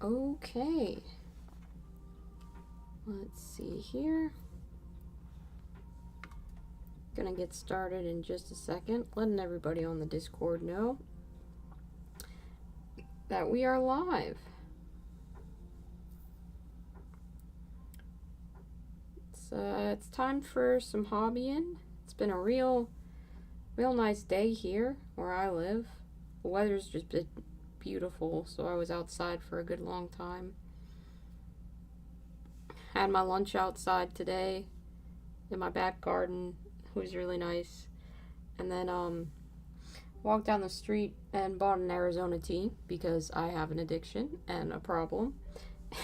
Okay. Let's see here. Gonna get started in just a second, letting everybody on the Discord know that we are live. It's time for some hobbying. It's been a real nice day here where I live. The weather's just been beautiful, so I was outside for a good long time. Had my lunch outside today in my back garden. It was really nice. And then walked down the street and bought an Arizona tea because I have an addiction and a problem.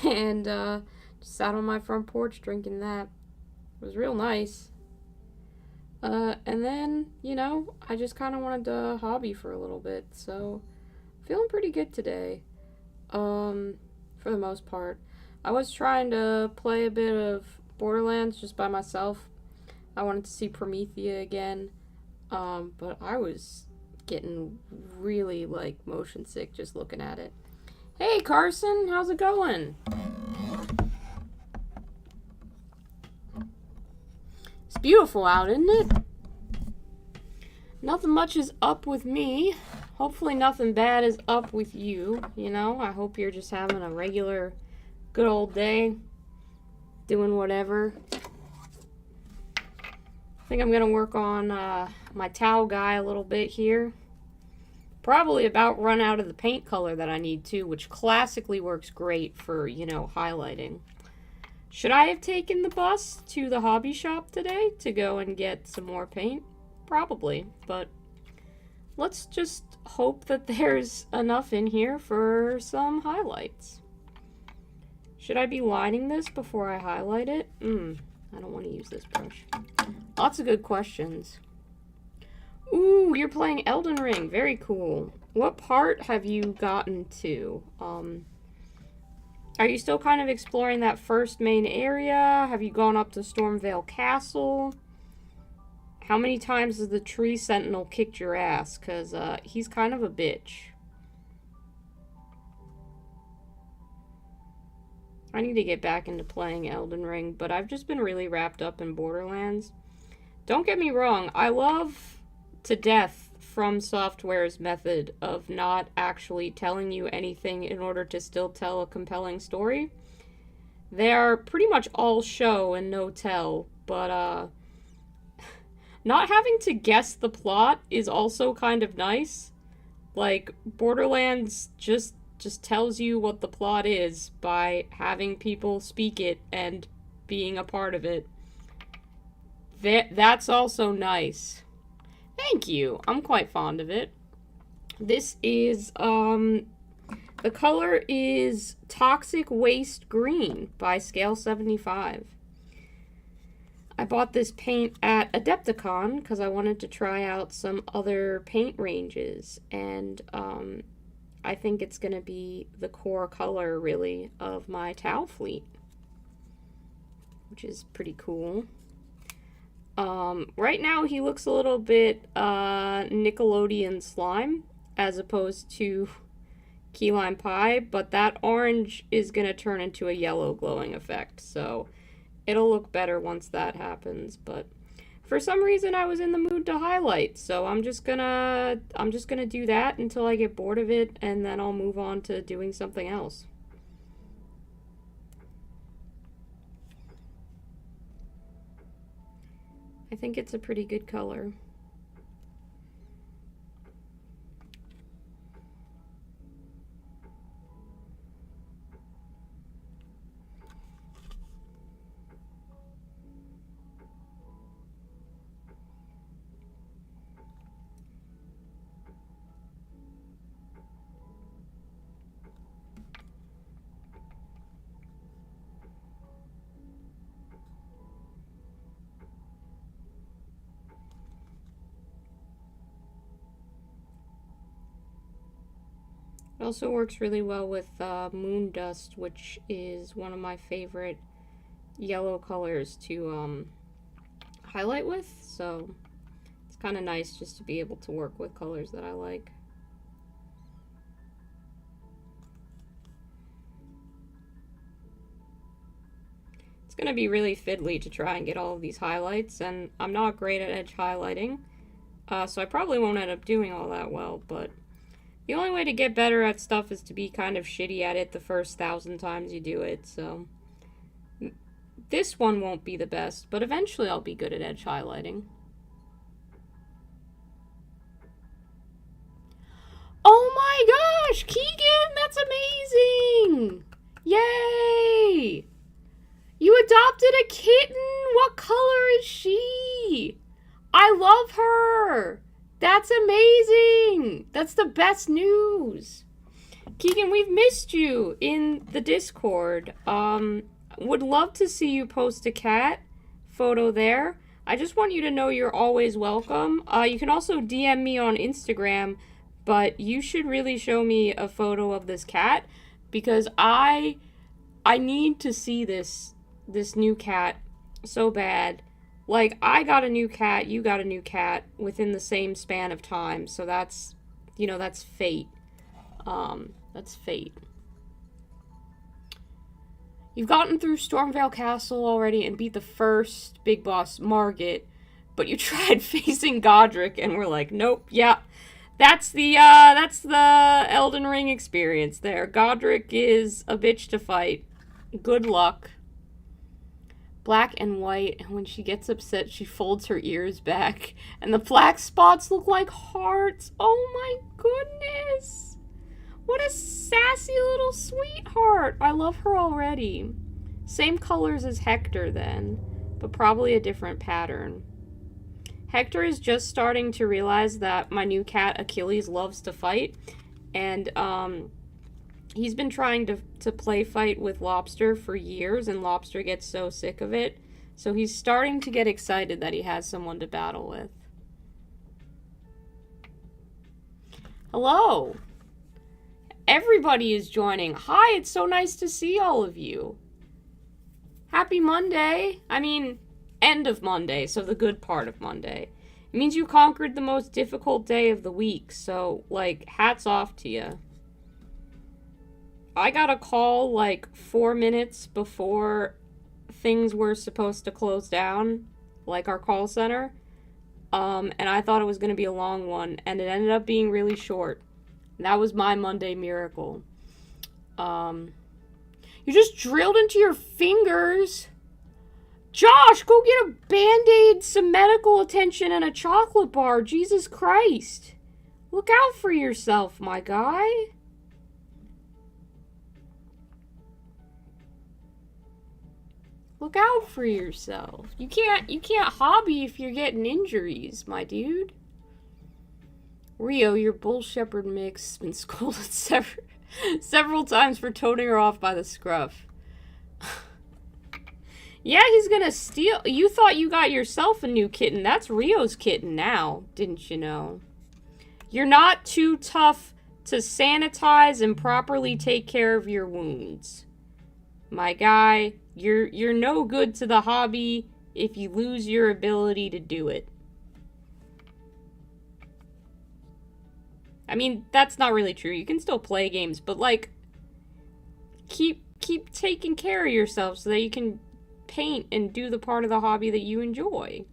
And just sat on my front porch drinking that. It was real nice. And then, I just kind of wanted to hobby for a little bit. So, feeling pretty good today. For the most part. I was trying to play a bit of Borderlands just by myself. I wanted to see Promethea again. But I was getting really, motion sick just looking at it. Hey, Carson, how's it going? It's beautiful out, isn't it? Nothing much is up with me. Hopefully nothing bad is up with you, I hope you're just having a regular, good old day. Doing whatever. I think I'm going to work on my towel guy a little bit here. Probably about run out of the paint color that I need too, which classically works great for, highlighting. Should I have taken the bus to the hobby shop today to go and get some more paint? Probably, but let's just hope that there's enough in here for some highlights. Should I be lining this before I highlight it? I don't want to use this brush. Lots of good questions. Ooh, you're playing Elden Ring. Very cool. What part have you gotten to? Are you still kind of exploring that first main area? Have you gone up to Stormvale Castle? How many times has the tree sentinel kicked your ass? Because he's kind of a bitch. I need to get back into playing Elden Ring, but I've just been really wrapped up in Borderlands. Don't get me wrong, I love to death From Software's method of not actually telling you anything in order to still tell a compelling story. They are pretty much all show and no tell, but not having to guess the plot is also kind of nice. Like, Borderlands just tells you what the plot is by having people speak it and being a part of it. That's also nice. Thank you. I'm quite fond of it. This is, the color is Toxic Waste Green by Scale 75. I bought this paint at Adepticon because I wanted to try out some other paint ranges, and I think it's going to be the core color, really, of my towel fleet, which is pretty cool. Right now he looks a little bit Nickelodeon slime as opposed to key lime pie, but that orange is going to turn into a yellow glowing effect, so it'll look better once that happens. But for some reason I was in the mood to highlight, so I'm just gonna do that until I get bored of it, and then I'll move on to doing something else. I think it's a pretty good color. It also works really well with Moon Dust, which is one of my favorite yellow colors to highlight with, so it's kind of nice just to be able to work with colors that I like. It's going to be really fiddly to try and get all of these highlights, and I'm not great at edge highlighting, so I probably won't end up doing all that well, but the only way to get better at stuff is to be kind of shitty at it the first 1,000 times you do it, so this one won't be the best, but eventually I'll be good at edge highlighting. Oh my gosh, Keegan, that's amazing! Yay! You adopted a kitten! What color is she? I love her! That's amazing! That's the best news! Keegan, we've missed you in the Discord. Would love to see you post a cat photo there. I just want you to know you're always welcome. You can also DM me on Instagram, but you should really show me a photo of this cat because I need to see this new cat so bad. Like, I got a new cat, you got a new cat within the same span of time, so that's, you know, that's fate. That's fate. You've gotten through Stormvale Castle already and beat the first big boss, Margit, but you tried facing Godric and were like, nope, yeah, that's the Elden Ring experience there. Godric is a bitch to fight. Good luck. Black and white, and when she gets upset, she folds her ears back, and the black spots look like hearts. Oh my goodness! What a sassy little sweetheart! I love her already. Same colors as Hector then, but probably a different pattern. Hector is just starting to realize that my new cat Achilles loves to fight, and he's been trying to play fight with Lobster for years, and Lobster gets so sick of it. So he's starting to get excited that he has someone to battle with. Hello! Everybody is joining. Hi, it's so nice to see all of you. Happy Monday. I mean, end of Monday, so the good part of Monday. It means you conquered the most difficult day of the week, so, like, hats off to you. I got a call like 4 minutes before things were supposed to close down, like our call center, and I thought it was going to be a long one, and it ended up being really short. That was my Monday miracle. You just drilled into your fingers. Josh, go get a Band-Aid, some medical attention, and a chocolate bar. Jesus Christ. Look out for yourself, my guy. Look out for yourself. You can't hobby if you're getting injuries, my dude. Rio, your bull shepherd mix has been scolded several times for toting her off by the scruff. Yeah, he's gonna steal. You thought you got yourself a new kitten. That's Rio's kitten now, didn't you know? You're not too tough to sanitize and properly take care of your wounds. My guy, you're no good to the hobby if you lose your ability to do it. I mean, that's not really true. You can still play games, but like keep taking care of yourself so that you can paint and do the part of the hobby that you enjoy.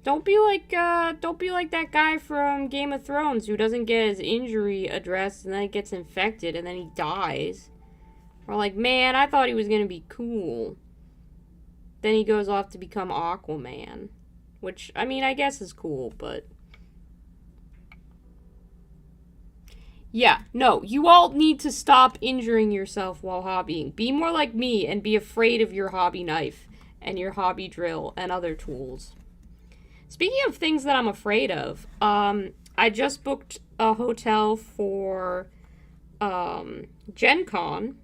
Don't be like that guy from Game of Thrones who doesn't get his injury addressed and then gets infected and then he dies. Or like, man, I thought he was gonna be cool. Then he goes off to become Aquaman. Which, I mean, I guess is cool, but... Yeah, no, you all need to stop injuring yourself while hobbying. Be more like me and be afraid of your hobby knife and your hobby drill and other tools. Speaking of things that I'm afraid of, I just booked a hotel for Gen Con.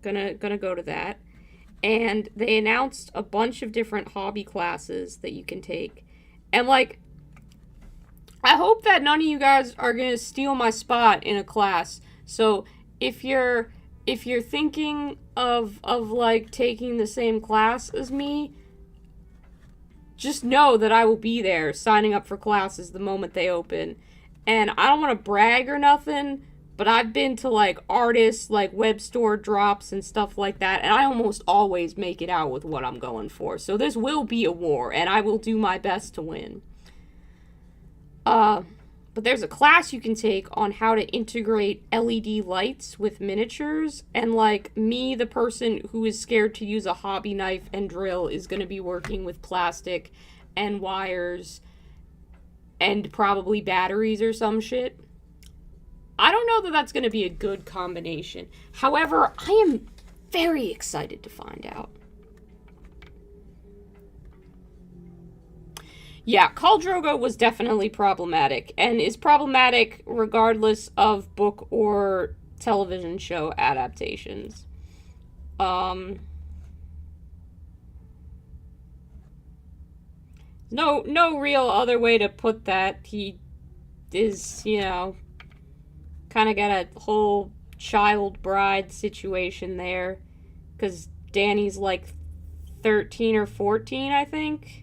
Gonna go to that. And they announced a bunch of different hobby classes that you can take. And, like, I hope that none of you guys are gonna steal my spot in a class. So, if you're thinking of like, taking the same class as me, just know that I will be there signing up for classes the moment they open. And I don't want to brag or nothing, but I've been to, like, artists, like, web store drops and stuff like that, and I almost always make it out with what I'm going for. So this will be a war, and I will do my best to win. But there's a class you can take on how to integrate LED lights with miniatures, and, like, me, the person who is scared to use a hobby knife and drill, is going to be working with plastic and wires and probably batteries or some shit. I don't know that that's going to be a good combination. However, I am very excited to find out. Yeah, Khal Drogo was definitely problematic, and is problematic regardless of book or television show adaptations. No real other way to put that. He is, kind of got a whole child bride situation there, because Dany's like 13 or 14, I think.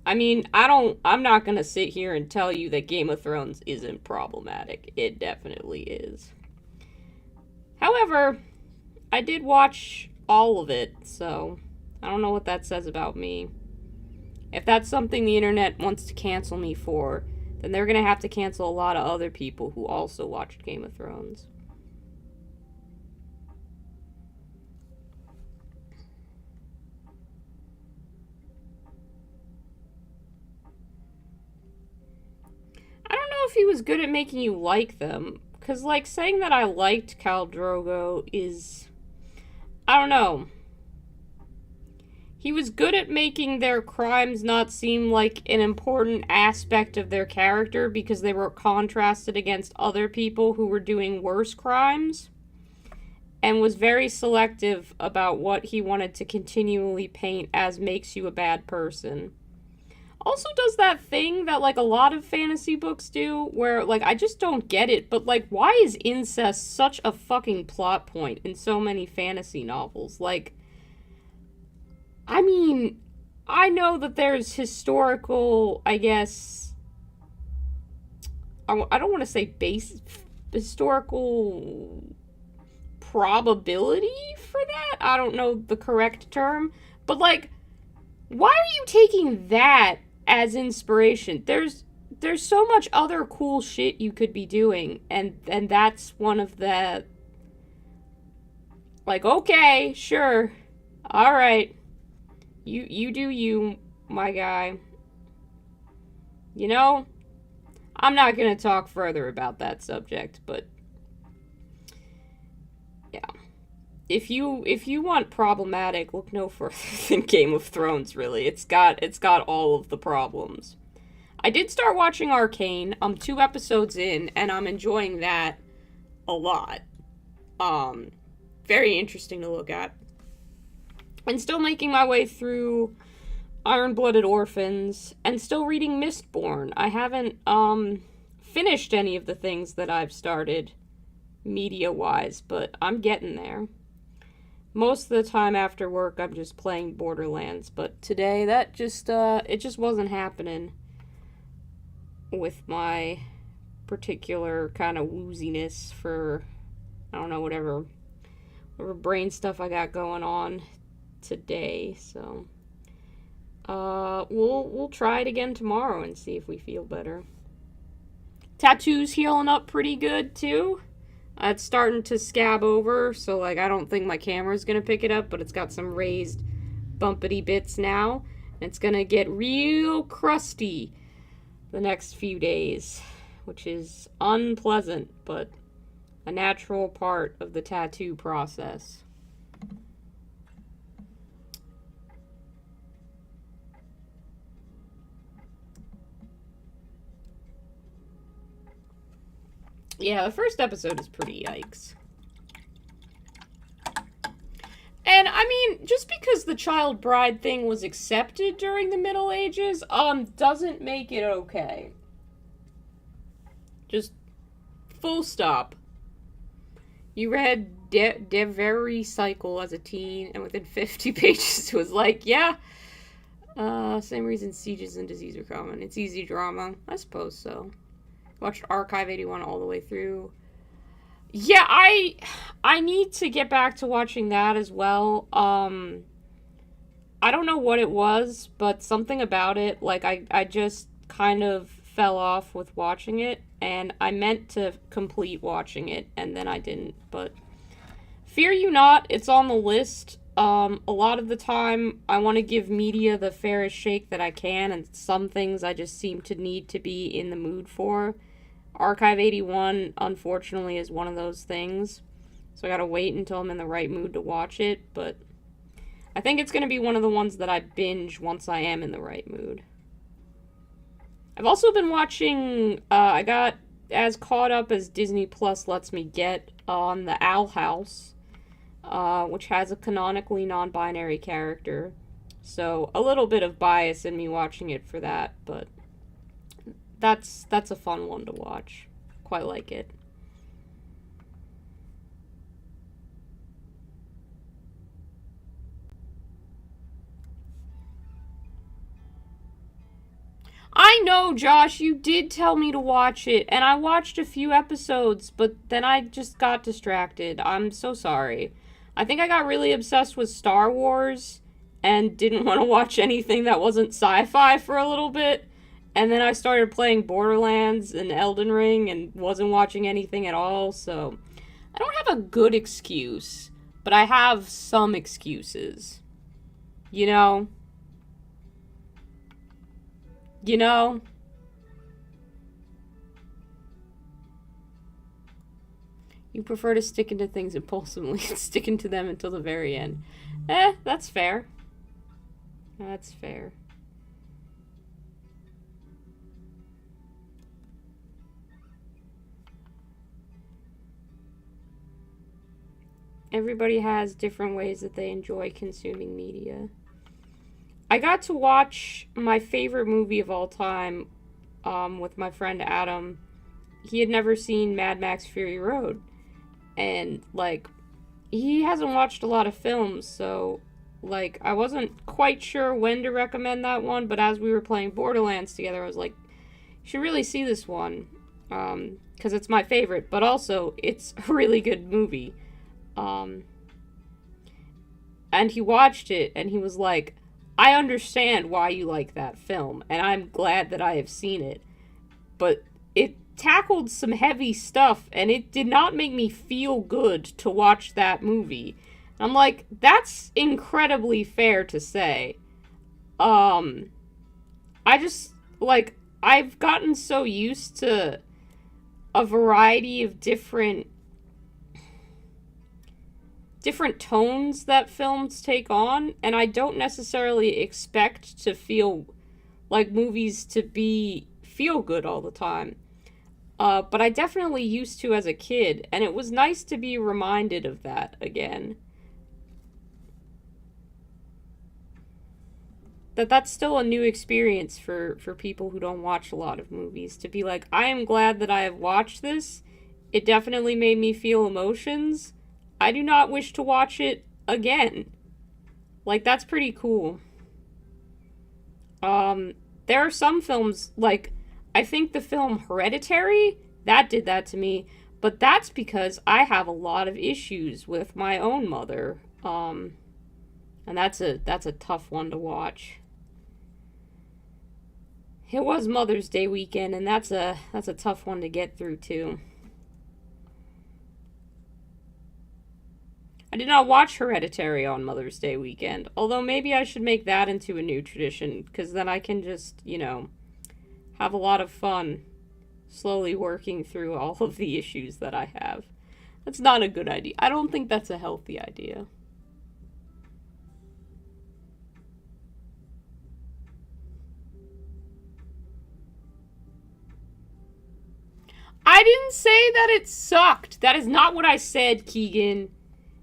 I mean, I'm not gonna sit here and tell you that Game of Thrones isn't problematic. It definitely is. However, I did watch all of it, so I don't know what that says about me. If that's something the internet wants to cancel me for, then they're gonna have to cancel a lot of other people who also watched Game of Thrones. I don't know if he was good at making you like them, because, like, saying that I liked Khal Drogo is... I don't know. He was good at making their crimes not seem like an important aspect of their character because they were contrasted against other people who were doing worse crimes, and was very selective about what he wanted to continually paint as makes you a bad person. Also does that thing that, like, a lot of fantasy books do, where, like, I just don't get it, but, like, why is incest such a fucking plot point in so many fantasy novels? Like, I mean, I know that there's historical, I guess, I don't want to say historical probability for that? I don't know the correct term, but, like, why are you taking that as inspiration? There's so much other cool shit you could be doing, and that's one of the, like, okay, sure, alright, you do you, my guy. You know, I'm not gonna talk further about that subject, but yeah. If you want problematic, look no further than Game of Thrones, really. It's got all of the problems. I did start watching Arcane. I'm 2 episodes in, and I'm enjoying that a lot. Very interesting to look at. And still making my way through Iron-Blooded Orphans, and still reading Mistborn. I haven't, finished any of the things that I've started, media-wise, but I'm getting there. Most of the time after work, I'm just playing Borderlands, but today, that just, it just wasn't happening with my particular kind of wooziness for, I don't know, whatever brain stuff I got going on today, so we'll try it again tomorrow and see if we feel better. Tattoo's healing up pretty good too. It's starting to scab over, so, like, I don't think my camera's gonna pick it up, but it's got some raised bumpity bits now. And it's gonna get real crusty the next few days, which is unpleasant, but a natural part of the tattoo process. Yeah, the first episode is pretty yikes. And, I mean, just because the child bride thing was accepted during the Middle Ages, doesn't make it okay. Just full stop. You read De Very Cycle as a teen, and within 50 pages it was like, yeah, Same reason Sieges and Disease are common. It's easy drama. I suppose so. Watched Archive 81 all the way through. Yeah, I need to get back to watching that as well. I don't know what it was, but something about it, like I just kind of fell off with watching it, and I meant to complete watching it, and then I didn't. But fear you not, it's on the list. A lot of the time, I want to give media the fairest shake that I can, and some things I just seem to need to be in the mood for. Archive 81, unfortunately, is one of those things. So I gotta wait until I'm in the right mood to watch it, but I think it's gonna be one of the ones that I binge once I am in the right mood. I've also been watching, I got as caught up as Disney Plus lets me get on the Owl House, which has a canonically non-binary character. So a little bit of bias in me watching it for that, but that's a fun one to watch. Quite like it. I know, Josh, you did tell me to watch it, and I watched a few episodes, but then I just got distracted. I'm so sorry. I think I got really obsessed with Star Wars and didn't want to watch anything that wasn't sci-fi for a little bit. And then I started playing Borderlands and Elden Ring and wasn't watching anything at all, so I don't have a good excuse, but I have some excuses. You know? You know? You prefer to stick into things impulsively and stick into them until the very end. That's fair. That's fair. Everybody has different ways that they enjoy consuming media. I got to watch my favorite movie of all time with my friend Adam. He had never seen Mad Max Fury Road. And, like, he hasn't watched a lot of films, so, like, I wasn't quite sure when to recommend that one, but as we were playing Borderlands together, I was like, you should really see this one, because it's my favorite, but also, it's a really good movie. And he watched it, and he was like, I understand why you like that film, and I'm glad that I have seen it, but it tackled some heavy stuff, and it did not make me feel good to watch that movie. I'm like, that's incredibly fair to say. I just, like, I've gotten so used to a variety of different tones that films take on, and I don't necessarily expect to feel like movies to be feel good all the time. But I definitely used to as a kid, and it was nice to be reminded of that again. That's still a new experience for people who don't watch a lot of movies, to be like, I am glad that I have watched this. It definitely made me feel emotions. I do not wish to watch it again. Like, that's pretty cool. There are some films, like, I think the film Hereditary, that did that to me, but that's because I have a lot of issues with my own mother. And that's a tough one to watch. It was Mother's Day weekend, and that's a tough one to get through too. I did not watch Hereditary on Mother's Day weekend, although maybe I should make that into a new tradition, because then I can just, have a lot of fun slowly working through all of the issues that I have. That's not a good idea. I don't think that's a healthy idea. I didn't say that it sucked. That is not what I said, Keegan.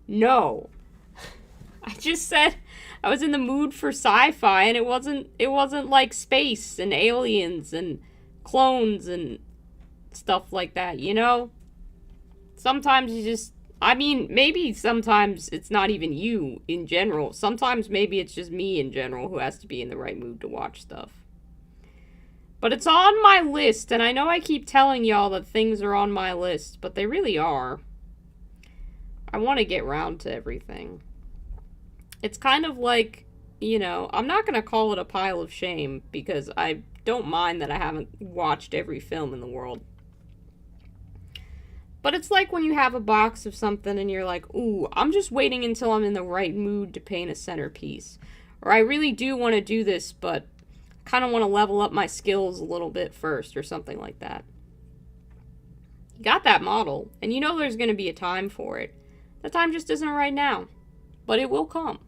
No. I just said I was in the mood for sci-fi, and it wasn't like space and aliens and clones and stuff like that, you know? Sometimes you just I mean, maybe sometimes it's not even you in general. Sometimes maybe it's just me in general who has to be in the right mood to watch stuff. But it's on my list, and I know I keep telling y'all that things are on my list, but they really are. I want to get round to everything. It's kind of like, you know, I'm not going to call it a pile of shame because I don't mind that I haven't watched every film in the world. But it's like when you have a box of something and you're like, ooh, I'm just waiting until I'm in the right mood to paint a centerpiece. Or I really do want to do this, but kind of want to level up my skills a little bit first or something like that. You got that model, and you know there's going to be a time for it. The time just isn't right now, but it will come.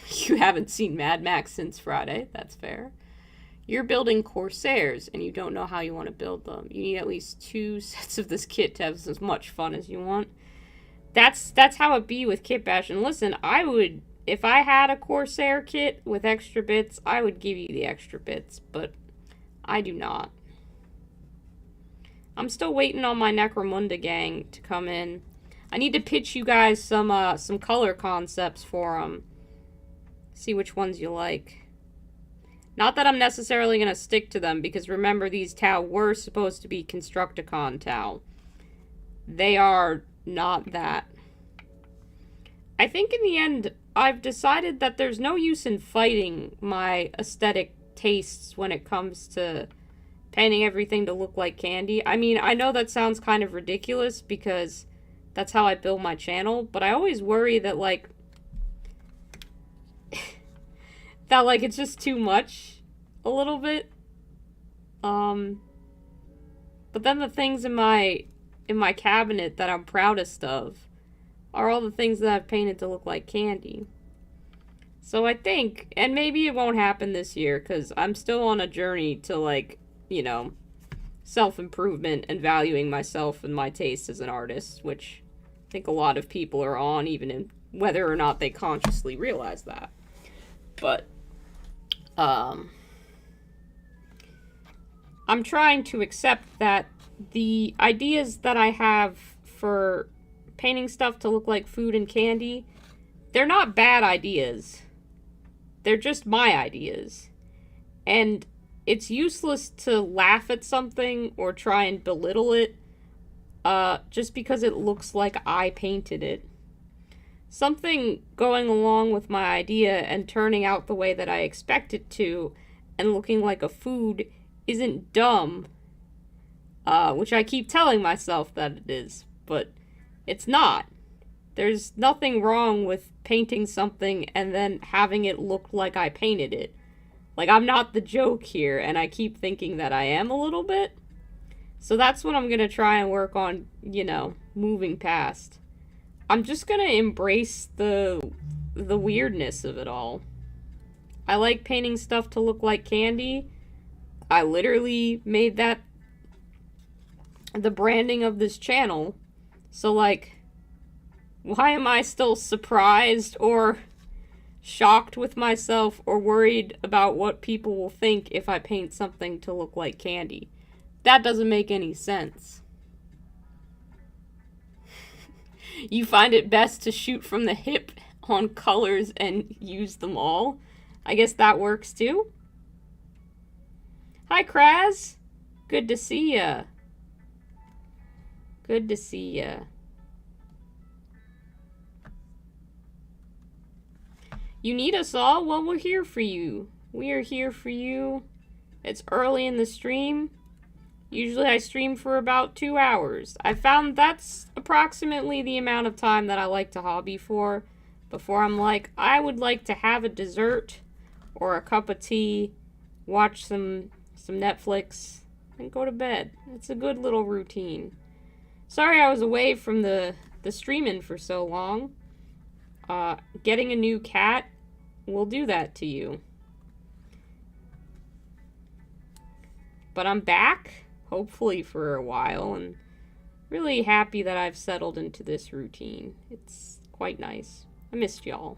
You haven't seen Mad Max since Friday, that's fair. You're building Corsairs, and you don't know how you want to build them. You need at least 2 sets of this kit to have as much fun as you want. That's how it be with Kit Bash. And listen, I would, if I had a Corsair kit with extra bits, I would give you the extra bits, but I do not. I'm still waiting on my Necromunda gang to come in. I need to pitch you guys some color concepts for them. See which ones you like. Not that I'm necessarily going to stick to them, because remember, these Tau were supposed to be Constructicon Tau. They are not that. I think in the end, I've decided that there's no use in fighting my aesthetic tastes when it comes to painting everything to look like candy. I mean, I know that sounds kind of ridiculous, because that's how I build my channel, but I always worry that, like, it's just too much a little bit. But then the things in my cabinet that I'm proudest of are all the things that I've painted to look like candy. So I think, and maybe it won't happen this year, because I'm still on a journey to, like, you know, self-improvement and valuing myself and my taste as an artist, which I think a lot of people are on, even in whether or not they consciously realize that. But I'm trying to accept that the ideas that I have for painting stuff to look like food and candy, they're not bad ideas. They're just my ideas. And it's useless to laugh at something or try and belittle it just because it looks like I painted it. Something going along with my idea and turning out the way that I expect it to and looking like a food isn't dumb, which I keep telling myself that it is, but it's not. There's nothing wrong with painting something and then having it look like I painted it. Like, I'm not the joke here, and I keep thinking that I am a little bit. So that's what I'm gonna try and work on, you know, moving past. I'm just gonna embrace the weirdness of it all. I like painting stuff to look like candy. I literally made that the branding of this channel. So, like, why am I still surprised or shocked with myself or worried about what people will think if I paint something to look like candy? That doesn't make any sense. You find it best to shoot from the hip on colors and use them all? I guess that works too. Hi, Kraz. Good to see ya. Good to see ya. You need us all? Well, we're here for you. We are here for you. It's early in the stream. Usually I stream for about 2 hours. I found that's approximately the amount of time that I like to hobby for before I'm like, I would like to have a dessert or a cup of tea, watch some Netflix, and go to bed. It's a good little routine. Sorry I was away from the streaming for so long. Getting a new cat will do that to you. But I'm back, hopefully for a while, and really happy that I've settled into this routine. It's quite nice. I missed y'all.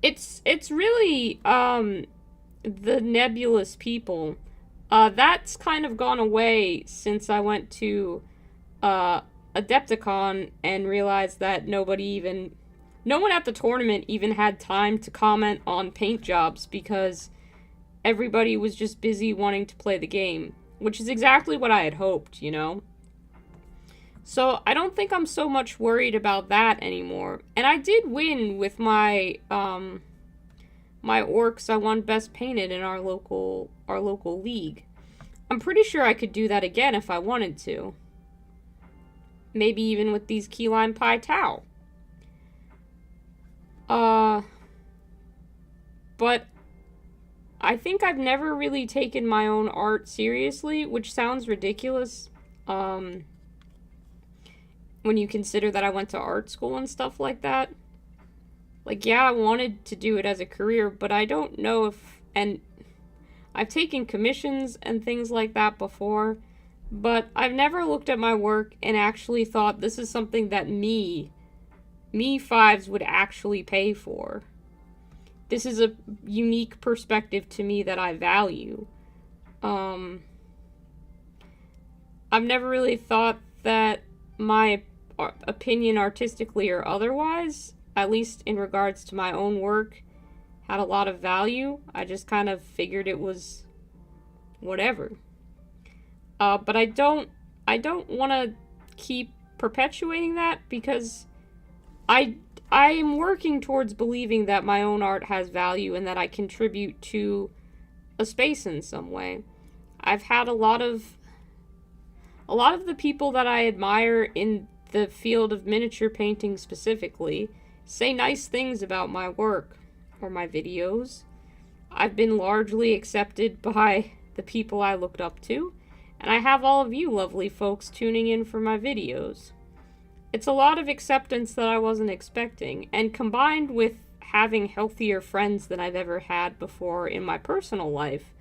It's really, the nebulous people. That's kind of gone away since I went to Adepticon and realized that no one at the tournament even had time to comment on paint jobs because everybody was just busy wanting to play the game, which is exactly what I had hoped, you know? So I don't think I'm so much worried about that anymore. And I did win with my my orcs. I won best painted in our local league. I'm pretty sure I could do that again if I wanted to. Maybe even with these key lime pie tau. But I think I've never really taken my own art seriously, which sounds ridiculous. When you consider that I went to art school and stuff like that. Like, yeah, I wanted to do it as a career, but I don't know if, and I've taken commissions and things like that before, but I've never looked at my work and actually thought this is something that me fives would actually pay for. This is a unique perspective to me that I value. I've never really thought that my opinion artistically or otherwise, at least in regards to my own work, had a lot of value. I just kind of figured it was whatever. But I don't want to keep perpetuating that because I am working towards believing that my own art has value and that I contribute to a space in some way. I've had a lot of the people that I admire in the field of miniature painting specifically say nice things about my work or my videos. I've been largely accepted by the people I looked up to, and I have all of you lovely folks tuning in for my videos. It's a lot of acceptance that I wasn't expecting, and combined with having healthier friends than I've ever had before in my personal life,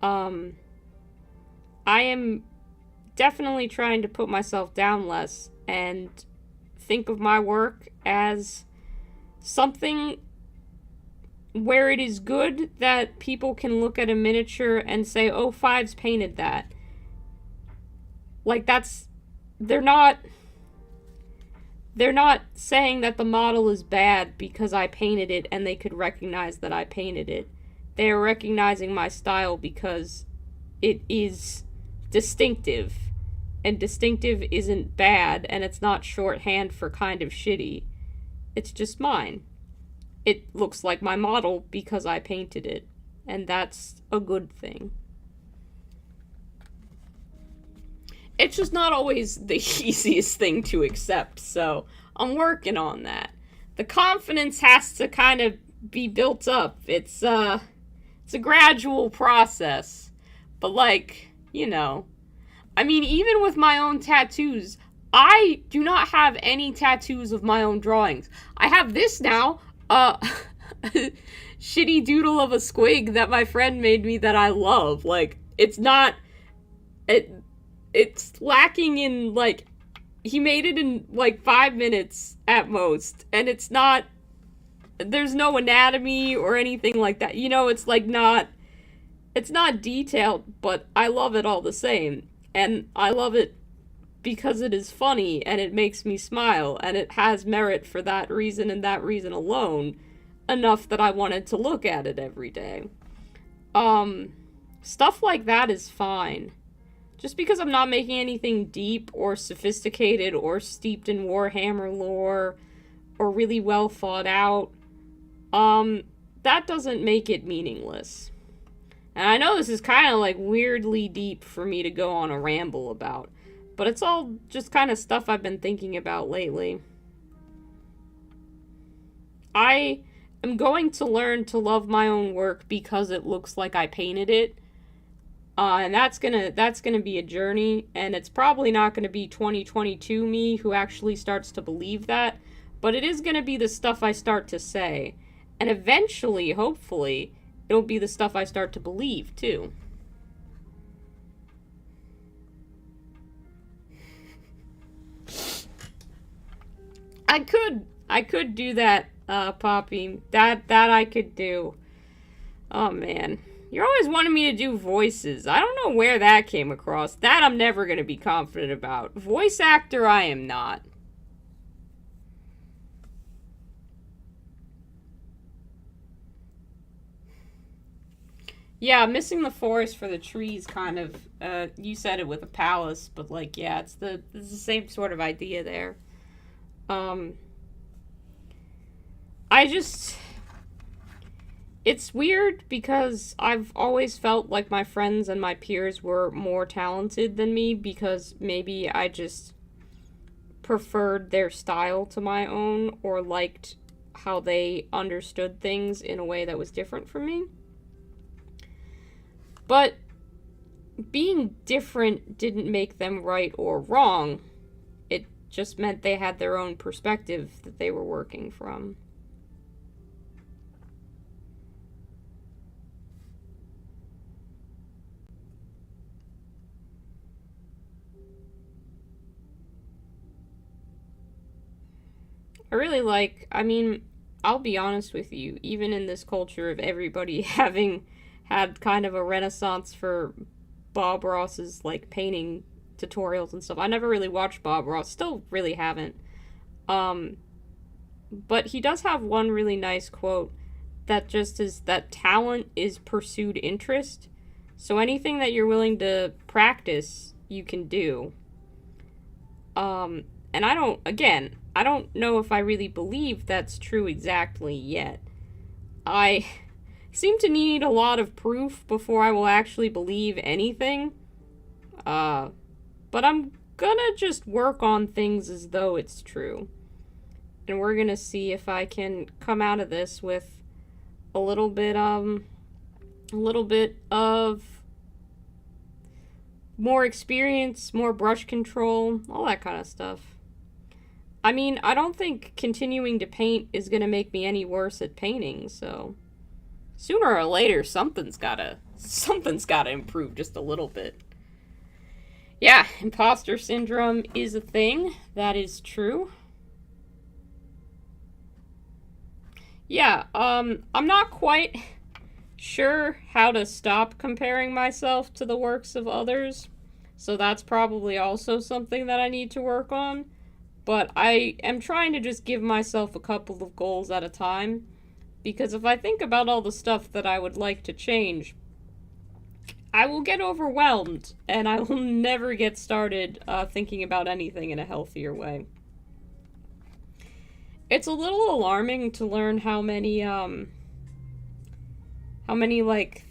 I am definitely trying to put myself down less and think of my work as something where it is good that people can look at a miniature and say, oh, Fives painted that. Like, they're not saying that the model is bad because I painted it and they could recognize that I painted it. They are recognizing my style because it is distinctive. And distinctive isn't bad, and it's not shorthand for kind of shitty. It's just mine. It looks like my model because I painted it, and that's a good thing. It's just not always the easiest thing to accept, so I'm working on that. The confidence has to kind of be built up. It's a gradual process, but like, you know, I mean, even with my own tattoos, I do not have any tattoos of my own drawings. I have this now, shitty doodle of a squig that my friend made me that I love. Like, it's lacking in, like, he made it in, like, 5 minutes at most, and there's no anatomy or anything like that. You know, it's not detailed, but I love it all the same. And I love it because it is funny and it makes me smile and it has merit for that reason and that reason alone, enough that I wanted to look at it every day. Stuff like that is fine. Just because I'm not making anything deep or sophisticated or steeped in Warhammer lore or really well thought out, that doesn't make it meaningless. And I know this is kind of like weirdly deep for me to go on a ramble about, but it's all just kind of stuff I've been thinking about lately. I am going to learn to love my own work because it looks like I painted it. And that's gonna be a journey, and it's probably not gonna be 2022 me who actually starts to believe that, but it is gonna be the stuff I start to say. And eventually, hopefully, it'll be the stuff I start to believe, too. I could do that, Poppy. That I could do. Oh, man. You're always wanting me to do voices. I don't know where that came across. That I'm never going to be confident about. Voice actor, I am not. Yeah, missing the forest for the trees kind of, you said it with a palace, but like, yeah, it's the same sort of idea there. Um, I just, it's weird because I've always felt like my friends and my peers were more talented than me because maybe I just preferred their style to my own or liked how they understood things in a way that was different from me. But being different didn't make them right or wrong. It just meant they had their own perspective that they were working from. I mean, I'll be honest with you, even in this culture of everybody having had kind of a renaissance for Bob Ross's, like, painting tutorials and stuff. I never really watched Bob Ross, still really haven't. Um, but he does have one really nice quote that just is that talent is pursued interest. So anything that you're willing to practice, you can do. And I don't know if I really believe that's true exactly yet. I seem to need a lot of proof before I will actually believe anything. But I'm gonna just work on things as though it's true. And we're gonna see if I can come out of this with a little bit of more experience, more brush control, all that kind of stuff. I mean, I don't think continuing to paint is gonna make me any worse at painting, so sooner or later something's gotta improve just a little bit. Yeah, imposter syndrome is a thing. That is true. Yeah, I'm not quite sure how to stop comparing myself to the works of others. So that's probably also something that I need to work on. But I am trying to just give myself a couple of goals at a time. Because if I think about all the stuff that I would like to change, I will get overwhelmed and I will never get started thinking about anything in a healthier way. It's a little alarming to learn how many like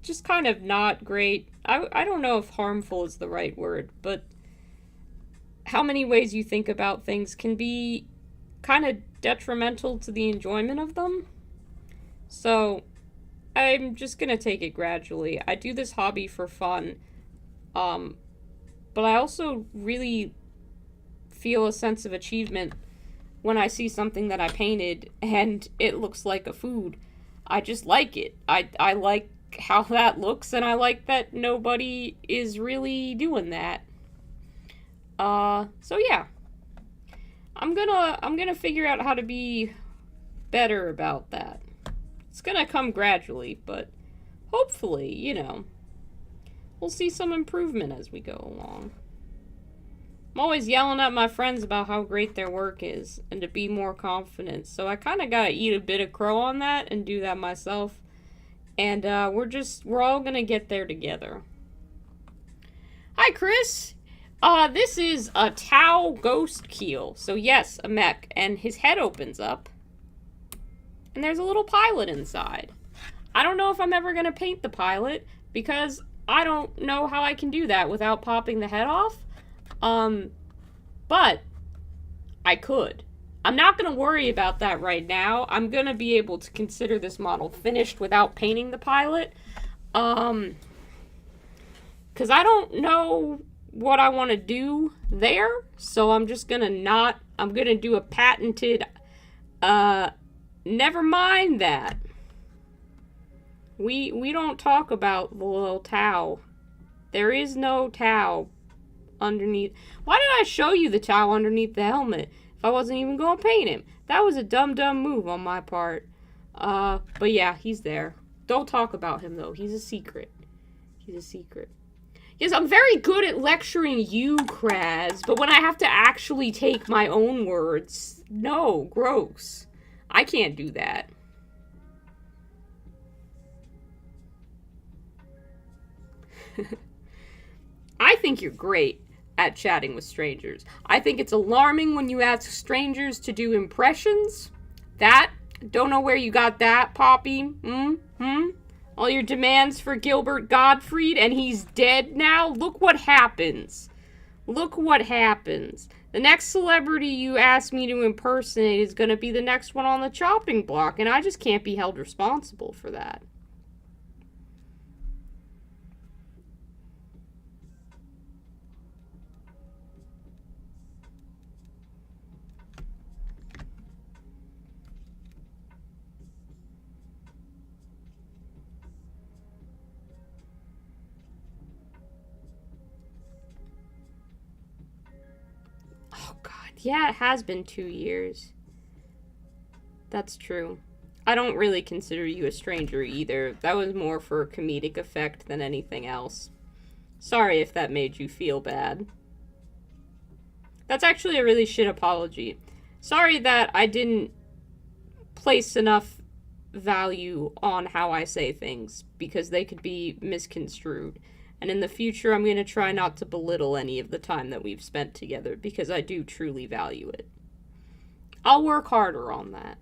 just kind of not great. I don't know if harmful is the right word, but how many ways you think about things can be kind of detrimental to the enjoyment of them. So I'm just gonna take it gradually. I do this hobby for fun, um, but I also really feel a sense of achievement when I see something that I painted and it looks like a food. I just like it. I like how that looks, and I like that nobody is really doing that. So yeah, I'm gonna figure out how to be better about that. It's gonna come gradually, but hopefully, we'll see some improvement as we go along. I'm always yelling at my friends about how great their work is and to be more confident. So I kind of gotta eat a bit of crow on that and do that myself. And we're all gonna get there together. Hi, Chris. This is a Tau ghost keel. So yes, a mech, and his head opens up, and there's a little pilot inside. I don't know if I'm ever gonna paint the pilot because I don't know how I can do that without popping the head off. But I could. I'm not going to worry about that right now. I'm going to be able to consider this model finished without painting the pilot. Because I don't know what I want to do there. So I'm just going to I'm going to do a patented, never mind that. We don't talk about the little Tau. There is no Tau underneath. Why did I show you the Tau underneath the helmet if I wasn't even going to paint him? That was a dumb move on my part. But yeah, he's there. Don't talk about him, though. He's a secret. He's a secret. Yes, I'm very good at lecturing you, Kraz, but when I have to actually take my own words, no, gross. I can't do that. I think you're great at chatting with strangers. I think it's alarming when you ask strangers to do impressions. That, don't know where you got that, Poppy. All your demands for Gilbert Gottfried, and he's dead now? Look what happens. Look what happens. The next celebrity you ask me to impersonate is going to be the next one on the chopping block, and I just can't be held responsible for that. Yeah, it has been 2 years. That's true. I don't really consider you a stranger either. That was more for comedic effect than anything else. Sorry if that made you feel bad. That's actually a really shit apology. Sorry that I didn't place enough value on how I say things, because they could be misconstrued. And in the future, I'm going to try not to belittle any of the time that we've spent together, because I do truly value it. I'll work harder on that.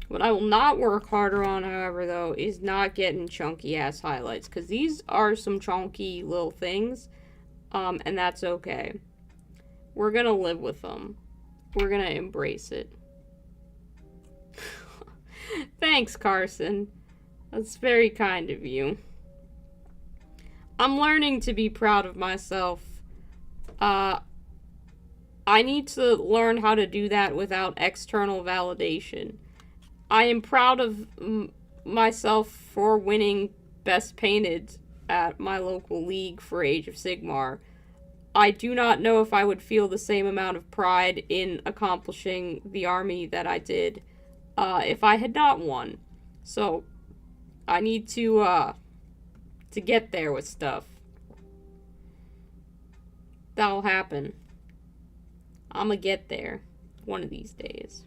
What I will not work harder on, however, though, is not getting chunky-ass highlights. Because these are some chunky little things. And that's okay. We're gonna live with them. We're gonna embrace it. Thanks, Carson. That's very kind of you. I'm learning to be proud of myself. I need to learn how to do that without external validation. I am proud of myself for winning Best Painted at my local league for Age of Sigmar. I do not know if I would feel the same amount of pride in accomplishing the army that I did if I had not won. So, I need to get there with stuff. That'll happen. I'ma get there one of these days.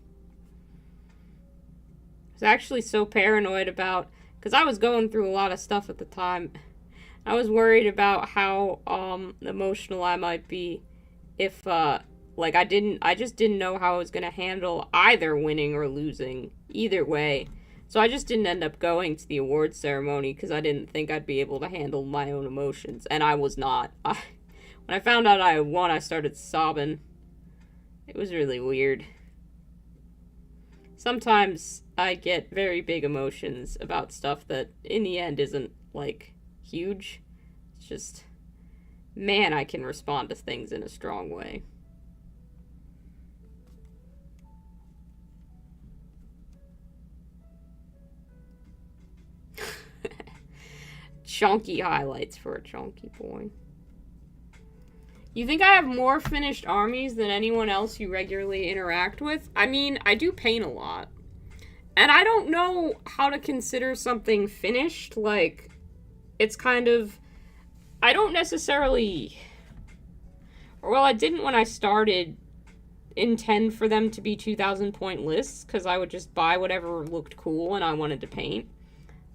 I was actually so paranoid about, because I was going through a lot of stuff at the time. I was worried about how emotional I might be if like I just didn't know how I was going to handle either winning or losing, either way. So I just didn't end up going to the awards ceremony because I didn't think I'd be able to handle my own emotions, and I was not. When I found out I won, I started sobbing. It was really weird. Sometimes I get very big emotions about stuff that in the end isn't, like, huge. It's just, man, I can respond to things in a strong way. Chunky highlights for a chunky boy. You think I have more finished armies than anyone else you regularly interact with? I mean, I do paint a lot. And I don't know how to consider something finished. Like, it's kind of... I don't necessarily... Well, I didn't when I started intend for them to be 2,000 point lists, because I would just buy whatever looked cool and I wanted to paint.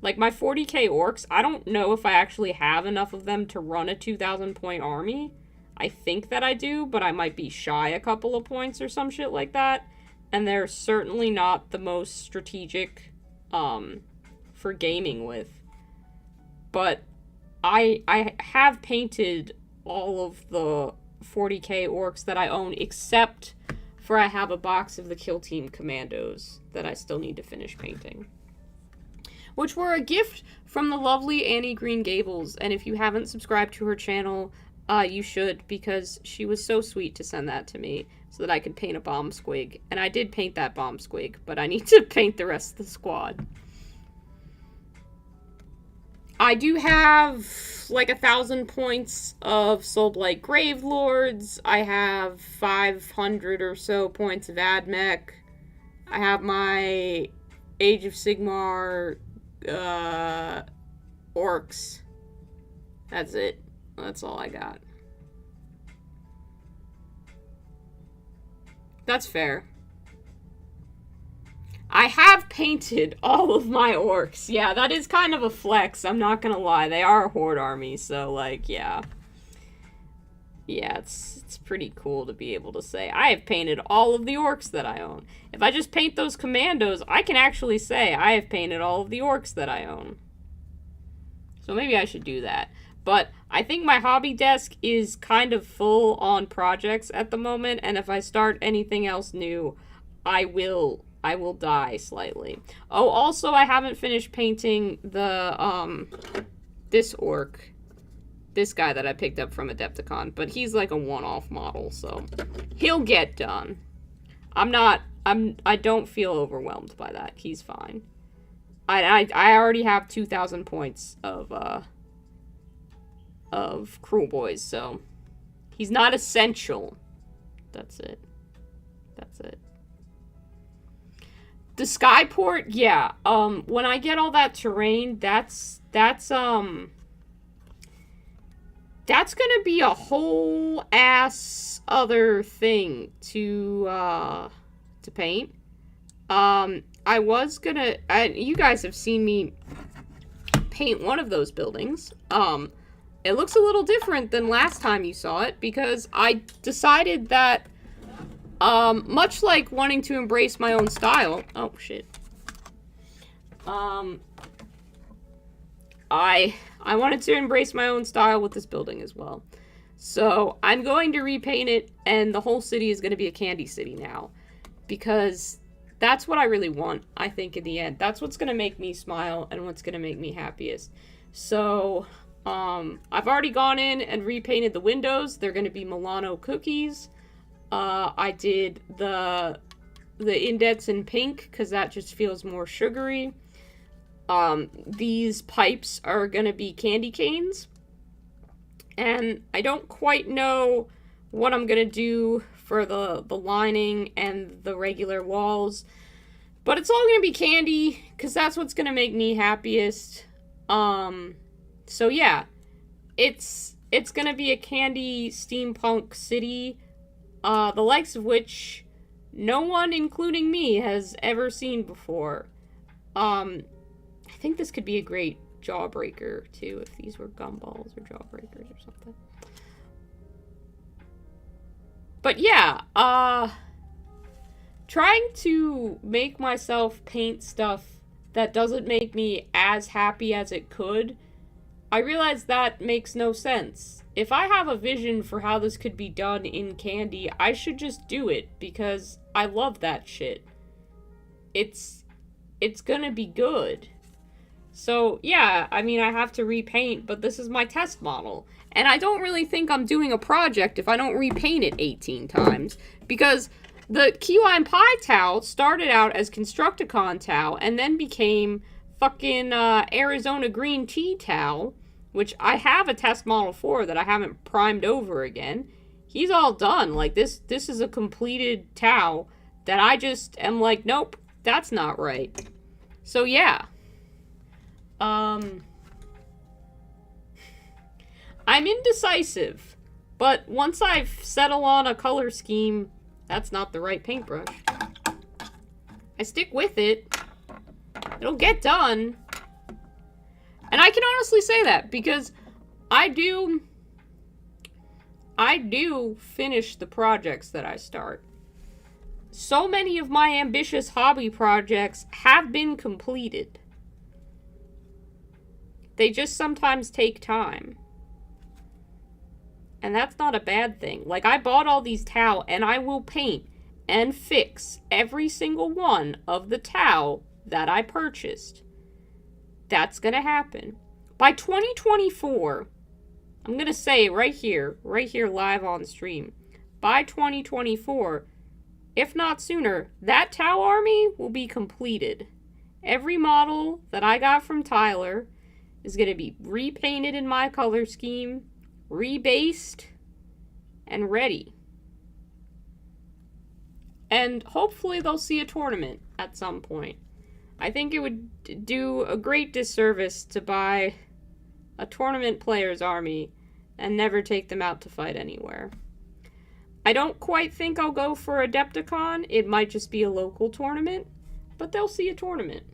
Like, my 40k orcs, I don't know if I actually have enough of them to run a 2,000 point army. I think that I do, but I might be shy a couple of points or some shit like that. And they're certainly not the most strategic for gaming with. But I have painted all of the 40k orcs that I own, except for I have a box of the Kill Team Commandos that I still need to finish painting. which were a gift from the lovely Annie Green Gables. And if you haven't subscribed to her channel, you should, because she was so sweet to send that to me so that I could paint a bomb squig. And I did paint that bomb squig, but I need to paint the rest of the squad. I do have like 1,000 points of Soulblight Gravelords. I have 500 or so points of Admech. I have my Age of Sigmar orcs. That's it. That's all I got. That's fair. I have painted all of my orcs. Yeah, that is kind of a flex, I'm not gonna lie. They are a horde army, so, like, yeah. Yeah, it's pretty cool to be able to say, I have painted all of the orcs that I own. If I just paint those commandos, I can actually say, I have painted all of the orcs that I own. So maybe I should do that. But I think my hobby desk is kind of full on projects at the moment, and if I start anything else new, I will die slightly. Oh, also, I haven't finished painting the, this orc. This guy that I picked up from Adepticon. But he's like a one-off model, so he'll get done. I don't feel overwhelmed by that. He's fine. I already have 2,000 points of Cruel Boys, so he's not essential. That's it. That's it. The Skyport, yeah. When I get all that terrain, that's gonna be a whole ass other thing to paint. I was gonna, you guys have seen me paint one of those buildings. It looks a little different than last time you saw it, because I decided that much like wanting to embrace my own style. Oh, shit. I wanted to embrace my own style with this building as well. So, I'm going to repaint it, and the whole city is going to be a candy city now. Because that's what I really want, I think, in the end. That's what's going to make me smile, and what's going to make me happiest. So, I've already gone in and repainted the windows. They're going to be Milano cookies. I did the indents in pink, because that just feels more sugary. These pipes are gonna be candy canes. And I don't quite know what I'm gonna do for the lining and the regular walls. But it's all gonna be candy, because that's what's gonna make me happiest. So yeah. It's gonna be a candy steampunk city. The likes of which no one, including me, has ever seen before. I think this could be a great jawbreaker, too, if these were gumballs or jawbreakers or something. But yeah, trying to make myself paint stuff that doesn't make me as happy as it could, I realize that makes no sense. If I have a vision for how this could be done in candy, I should just do it, because I love that shit. It's gonna be good. So, yeah, I mean, I have to repaint, but this is my test model. And I don't really think I'm doing a project if I don't repaint it 18 times, because the Key Lime Pie Tau started out as Constructicon Tau, and then became fucking Arizona Green Tea Tau, which I have a test model for that I haven't primed over again. He's all done. Like, this is a completed Tau that I just am like, nope, that's not right. So, yeah. I'm indecisive, but once I've settled on a color scheme, that's not the right paintbrush. I stick with it. It'll get done. And I can honestly say that, because I do finish the projects that I start. So many of my ambitious hobby projects have been completed. They just sometimes take time. And that's not a bad thing. Like, I bought all these Tau, and I will paint and fix every single one of the Tau that I purchased. That's gonna happen. By 2024, I'm gonna say right here live on stream, by 2024, if not sooner, that Tau army will be completed. Every model that I got from Tyler is gonna be repainted in my color scheme, rebased, and ready. And hopefully they'll see a tournament at some point. I think it would do a great disservice to buy a tournament player's army and never take them out to fight anywhere. I don't quite think I'll go for Adepticon. It might just be a local tournament, but they'll see a tournament.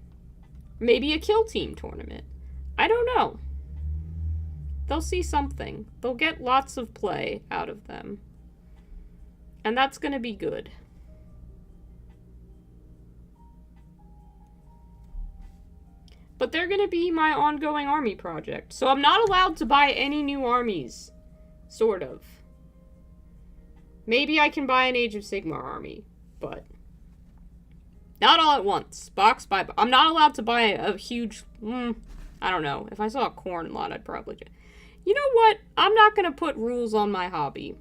Maybe a kill team tournament. I don't know. They'll see something. They'll get lots of play out of them. And that's going to be good. But they're going to be my ongoing army project. So I'm not allowed to buy any new armies. Sort of. Maybe I can buy an Age of Sigmar army. But not all at once. Box by box. I'm not allowed to buy a huge... I don't know. If I saw a corn lot, I'd probably... You know what? I'm not going to put rules on my hobby.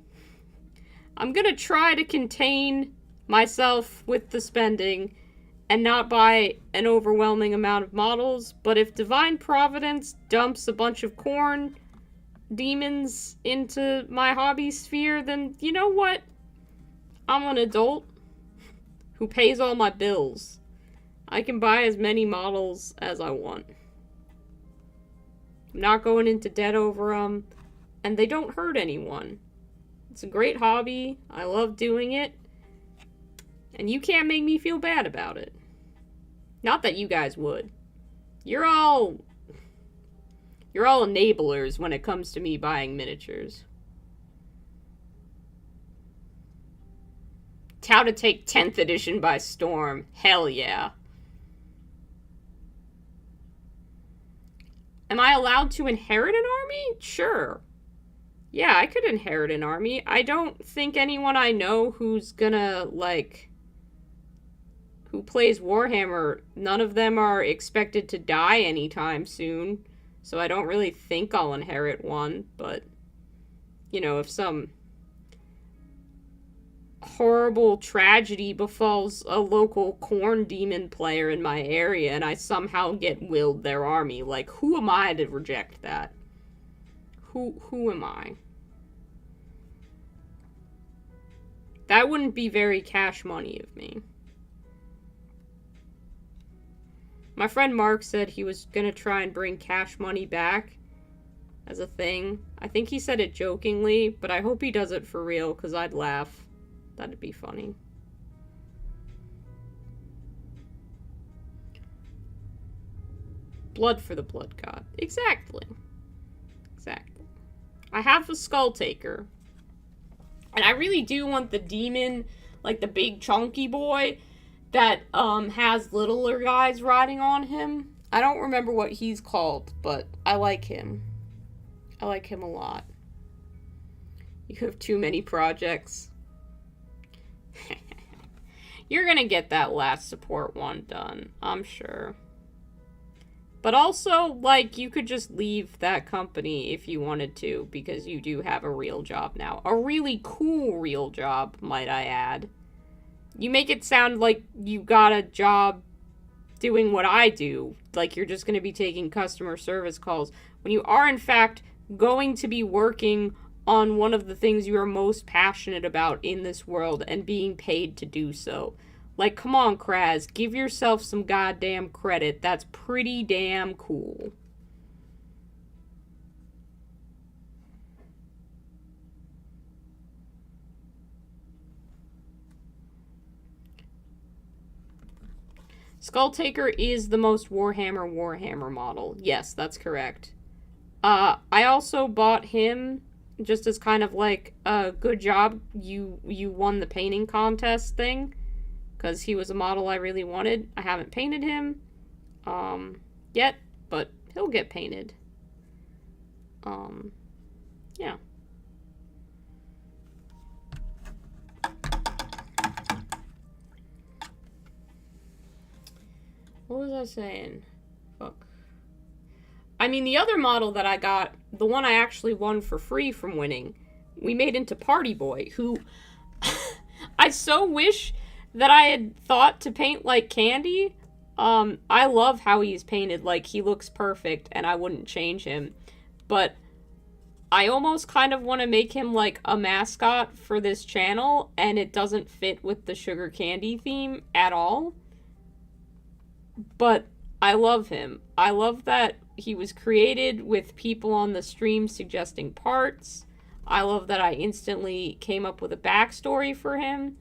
I'm going to try to contain myself with the spending and not buy an overwhelming amount of models, but if Divine Providence dumps a bunch of corn demons into my hobby sphere, then you know what? I'm an adult who pays all my bills. I can buy as many models as I want. I'm not going into debt over them, and they don't hurt anyone. It's a great hobby. I love doing it. And you can't make me feel bad about it. Not that you guys would. You're all enablers when it comes to me buying miniatures. How to take 10th edition by storm. Hell yeah. Am I allowed to inherit an army? Sure. Yeah, I could inherit an army. I don't think anyone I know who's gonna, like, who plays Warhammer, none of them are expected to die anytime soon. So I don't really think I'll inherit one, but, you know, if some horrible tragedy befalls a local corn demon player in my area and I somehow get willed their army, like, who am I to reject that? Who am I? That wouldn't be very cash money of me. My friend Mark said he was gonna try and bring cash money back as a thing. I think he said it jokingly, but I hope he does it for real, because I'd laugh. That'd be funny. Blood for the Blood God. Exactly. Exactly. I have a Skull Taker. And I really do want the demon, like the big chunky boy, that has littler guys riding on him. I don't remember what he's called, but I like him. I like him a lot. You have too many projects. You're gonna get that last support one done, I'm sure. But also, like, you could just leave that company if you wanted to, because you do have a real job now. A really cool real job, might I add. You make it sound like you got a job doing what I do, like you're just going to be taking customer service calls, when you are, in fact, going to be working on one of the things you are most passionate about in this world and being paid to do so. Like, come on, Kraz, give yourself some goddamn credit. That's pretty damn cool. Skull Taker is the most Warhammer model. Yes, that's correct. I also bought him just as kind of like a good job. You won the painting contest thing, because he was a model I really wanted. I haven't painted him yet, but he'll get painted. Yeah. What was I saying? Fuck. I mean, the other model that I got, the one I actually won for free from winning, we made into Party Boy, who I so wish that I had thought to paint like Candy. I love how he's painted. Like, he looks perfect, and I wouldn't change him. But I almost kind of want to make him like a mascot for this channel, and it doesn't fit with the Sugar Candy theme at all. But I love him. I love that he was created with people on the stream suggesting parts. I love that I instantly came up with a backstory for him.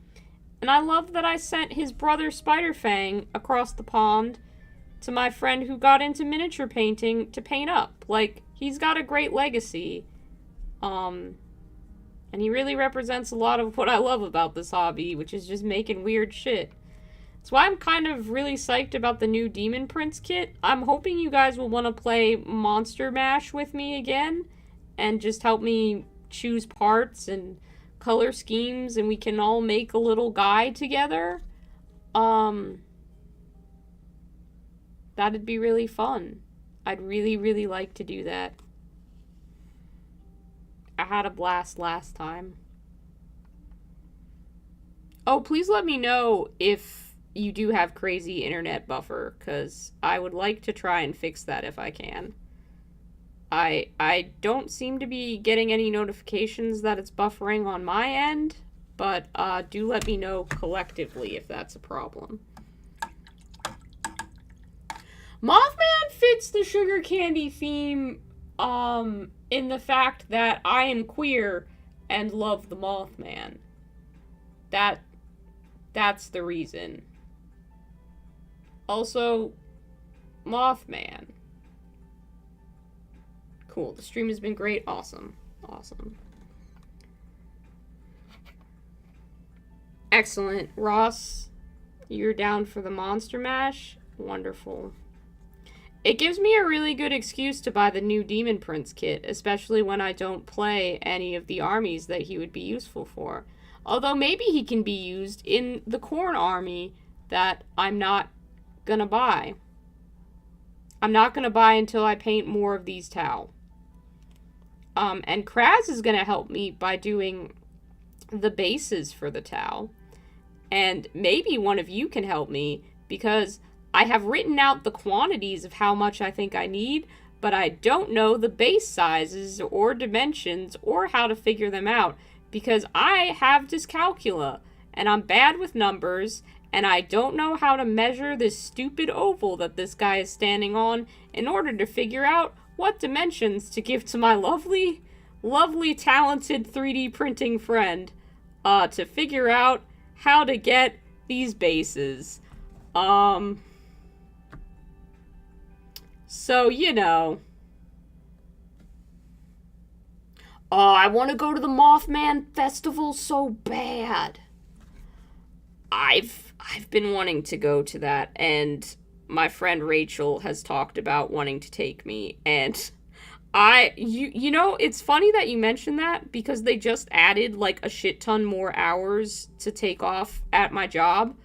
And I love that I sent his brother Spider-Fang across the pond to my friend who got into miniature painting to paint up. Like, he's got a great legacy. And he really represents a lot of what I love about this hobby, which is just making weird shit. That's why I'm kind of really psyched about the new Demon Prince kit. I'm hoping you guys will want to play Monster Mash with me again and just help me choose parts and color schemes, and we can all make a little guide together. That'd be really fun. I'd really, really like to do that. I had a blast last time. Oh, please let me know if you do have crazy internet buffer, because I would like to try and fix that if I can. I don't seem to be getting any notifications that it's buffering on my end, but do let me know collectively if that's a problem. Mothman fits the Sugar Candy theme in the fact that I am queer and love the Mothman. That's the reason. Also, Mothman. Cool. The stream has been great. Awesome. Awesome. Excellent. Ross, you're down for the Monster Mash? Wonderful. It gives me a really good excuse to buy the new Demon Prince kit, especially when I don't play any of the armies that he would be useful for. Although maybe he can be used in the Corn army that I'm not gonna buy. I'm not gonna buy until I paint more of these Tau. And Kraz is gonna help me by doing the bases for the Tau. And maybe one of you can help me, because I have written out the quantities of how much I think I need, but I don't know the base sizes or dimensions or how to figure them out, because I have dyscalculia, and I'm bad with numbers, and I don't know how to measure this stupid oval that this guy is standing on in order to figure out what dimensions to give to my lovely, lovely, talented 3D printing friend to figure out how to get these bases. So, you know. Oh, I want to go to the Mothman Festival so bad. I've been wanting to go to that, and my friend Rachel has talked about wanting to take me, and you know, it's funny that you mentioned that, because they just added like a shit ton more hours to take off at my job.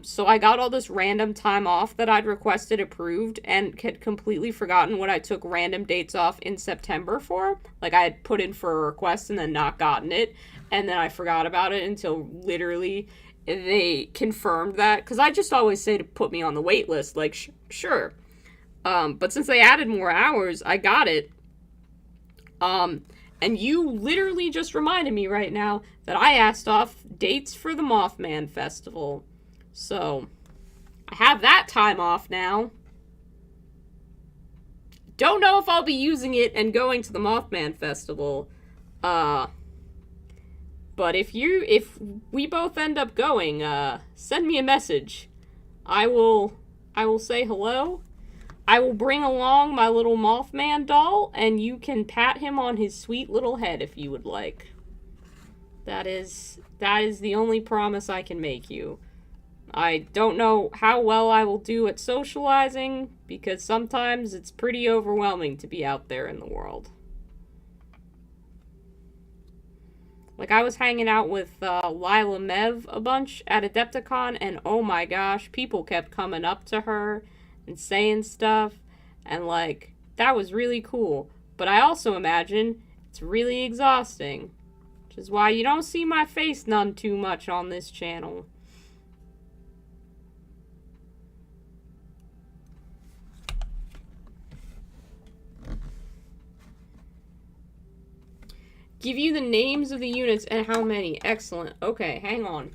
So I got all this random time off that I'd requested approved, and had completely forgotten what I took random dates off in September for. Like, I had put in for a request and then not gotten it, and then I forgot about it until literally they confirmed that. Because I just always say to put me on the wait list, like, sure. But since they added more hours, I got it. And you literally just reminded me right now that I asked off dates for the Mothman Festival. So, I have that time off now. Don't know if I'll be using it and going to the Mothman Festival. But if we both end up going, send me a message. I will say hello. I will bring along my little Mothman doll, and you can pat him on his sweet little head if you would like. That is the only promise I can make you. I don't know how well I will do at socializing, because sometimes it's pretty overwhelming to be out there in the world. Like, I was hanging out with Lila Mev a bunch at Adepticon, and oh my gosh, people kept coming up to her and saying stuff, and like, that was really cool. But I also imagine it's really exhausting. Which is why you don't see my face none too much on this channel. Give you the names of the units and how many. Excellent. Okay, hang on.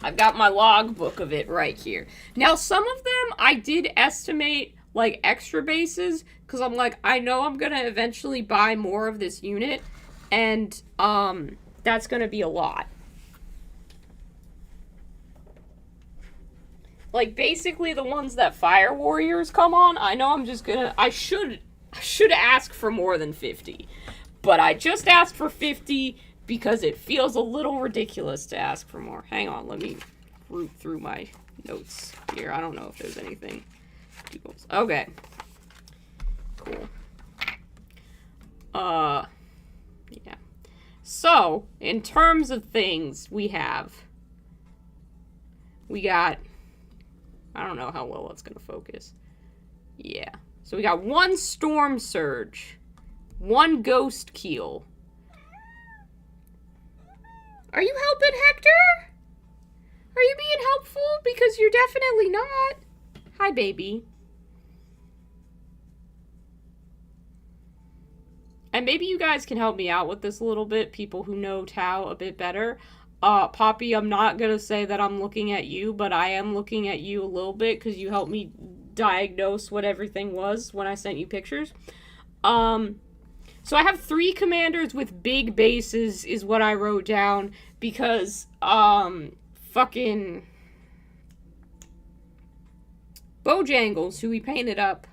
I've got my logbook of it right here. Now, some of them I did estimate like extra bases because I'm like, I know I'm gonna eventually buy more of this unit, and that's gonna be a lot. Like, basically the ones that Fire Warriors come on, I know I'm just gonna, I should ask for more than 50. But I just asked for 50 because it feels a little ridiculous to ask for more. Hang on, let me root through my notes here. I don't know if there's anything. Okay. Cool. Yeah. So, in terms of things we got, I don't know how well it's going to focus. Yeah. So we got 1 Storm Surge, 1 Ghost Keel. Are you helping, Hector? Are you being helpful? Because you're definitely not. Hi, baby. And maybe you guys can help me out with this a little bit, people who know Tau a bit better. Poppy, I'm not going to say that I'm looking at you, but I am looking at you a little bit because you helped me diagnose what everything was when I sent you pictures. So I have 3 commanders with big bases is what I wrote down because, fucking Bojangles, who we painted up,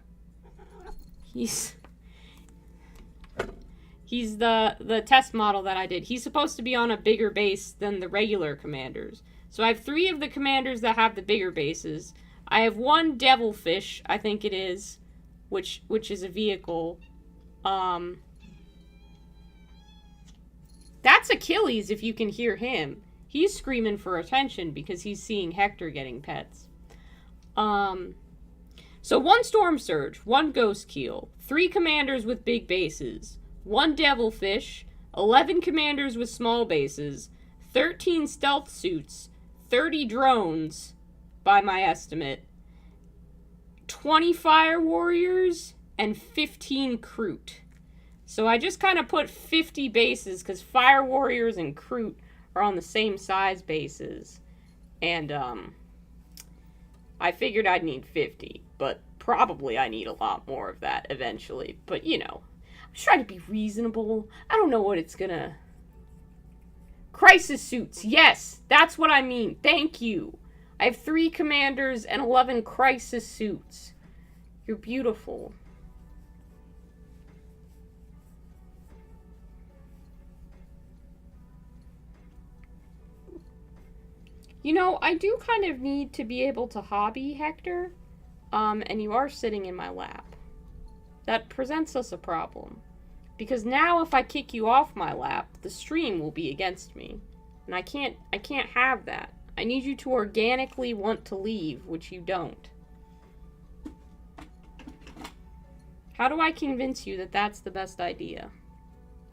he's the test model that I did. He's supposed to be on a bigger base than the regular commanders. So I have 3 of the commanders that have the bigger bases. I have 1 Devilfish, I think it is, which is a vehicle. That's Achilles, if you can hear him. He's screaming for attention because he's seeing Hector getting pets. So 1 Storm Surge, 1 Ghost Keel, 3 commanders with big bases, 1 Devilfish, 11 commanders with small bases, 13 stealth suits, 30 drones, by my estimate, 20 Fire Warriors, and 15 Kroot. So I just kind of put 50 bases because Fire Warriors and Kroot are on the same size bases. And I figured I'd need 50, but probably I need a lot more of that eventually. But, you know, I'm just trying to be reasonable. I don't know what it's gonna... Crisis suits. Yes, that's what I mean. Thank you. I have 3 commanders and 11 crisis suits. You're beautiful. You know, I do kind of need to be able to hobby, Hector. And you are sitting in my lap. That presents us a problem. Because now if I kick you off my lap, the stream will be against me. And I can't have that. I need you to organically want to leave, which you don't. How do I convince you that that's the best idea?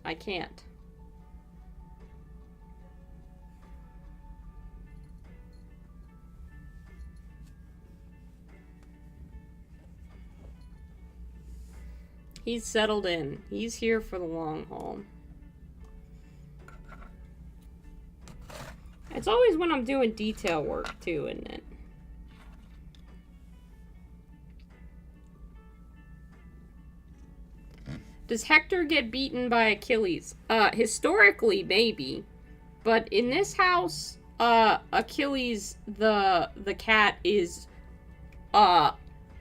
I can't. He's settled in. He's here for the long haul. It's always when I'm doing detail work, too, isn't it? Does Hector get beaten by Achilles? Historically, maybe. But in this house, Achilles, the cat, is,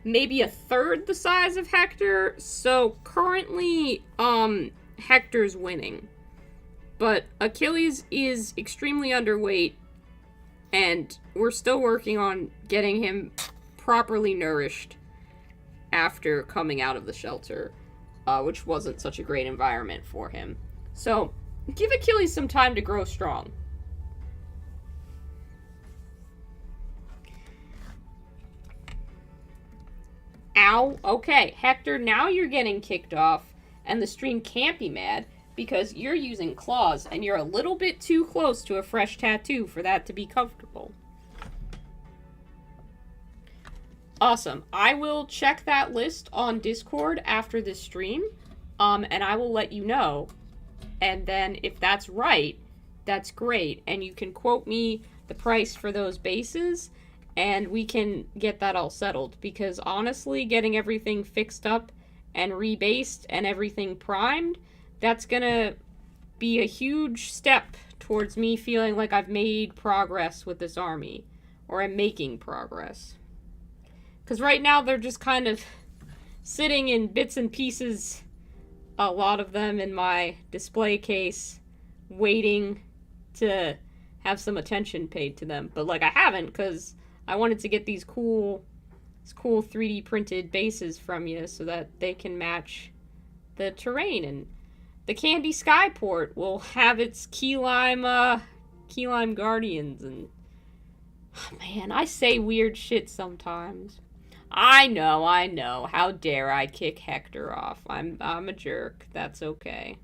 maybe a third the size of Hector. So currently, Hector's winning. But Achilles is extremely underweight, and we're still working on getting him properly nourished after coming out of the shelter, which wasn't such a great environment for him. So, give Achilles some time to grow strong. now, okay, Hector, now you're getting kicked off, and the stream can't be mad because you're using claws, and you're a little bit too close to a fresh tattoo for that to be comfortable. Awesome. I will check that list on Discord after this stream, and I will let you know. And then if that's right, that's great. And you can quote me the price for those bases, and we can get that all settled. Because honestly, getting everything fixed up and rebased and everything primed, that's gonna be a huge step towards me feeling like I've made progress with this army. Or I'm making progress. Because right now they're just kind of sitting in bits and pieces, a lot of them in my display case, waiting to have some attention paid to them. But, like, I haven't, because I wanted to get these cool 3D printed bases from you so that they can match the terrain. And the Candy Skyport will have its key lime guardians. And, oh, man, I say weird shit sometimes. I know. How dare I kick Hector off? I'm a jerk. That's okay.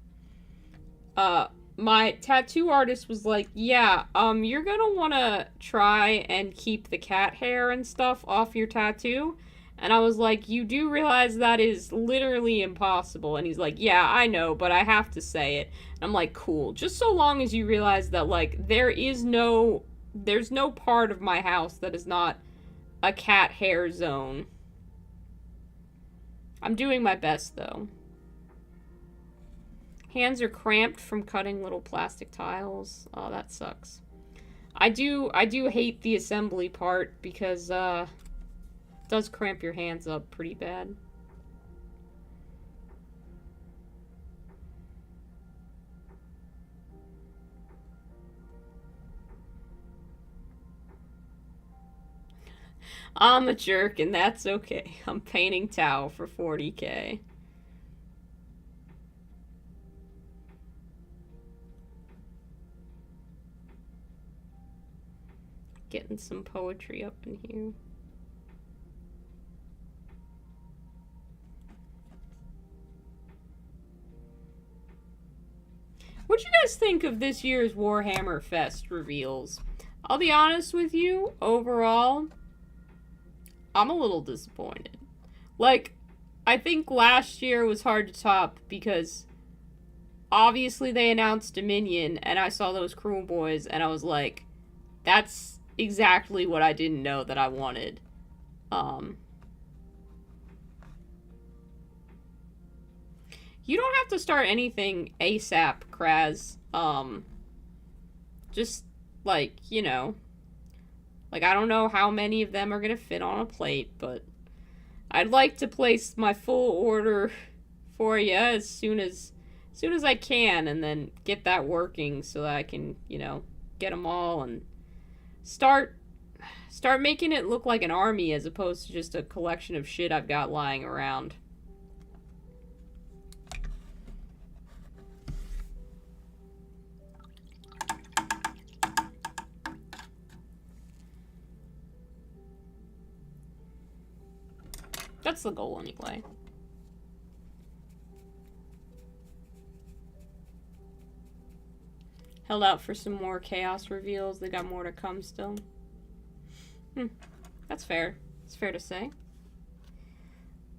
My tattoo artist was like, yeah, you're gonna wanna try and keep the cat hair and stuff off your tattoo. And I was like, you do realize that is literally impossible? And he's like, yeah, I know, but I have to say it. And I'm like, cool. Just so long as you realize that, like, there's no part of my house that is not a cat hair zone. I'm doing my best, though. Hands are cramped from cutting little plastic tiles. Oh, that sucks. I do hate the assembly part because it does cramp your hands up pretty bad. I'm a jerk, and that's okay. I'm painting Tau for 40k. Getting some poetry up in here. What'd you guys think of this year's Warhammer Fest reveals? I'll be honest with you, overall, I'm a little disappointed. Like, I think last year was hard to top because obviously they announced Dominion and I saw those Cruel Boys and I was like, that's exactly what I didn't know that I wanted. You don't have to start anything ASAP, Kraz. Just, like, you know. Like, I don't know how many of them are gonna fit on a plate, but I'd like to place my full order for you as soon as I can, and then get that working so that I can, you know, get them all and start making it look like an army as opposed to just a collection of shit I've got lying around. That's the goal anyway. Held out for some more chaos reveals. They got more to come still. That's fair. It's fair to say.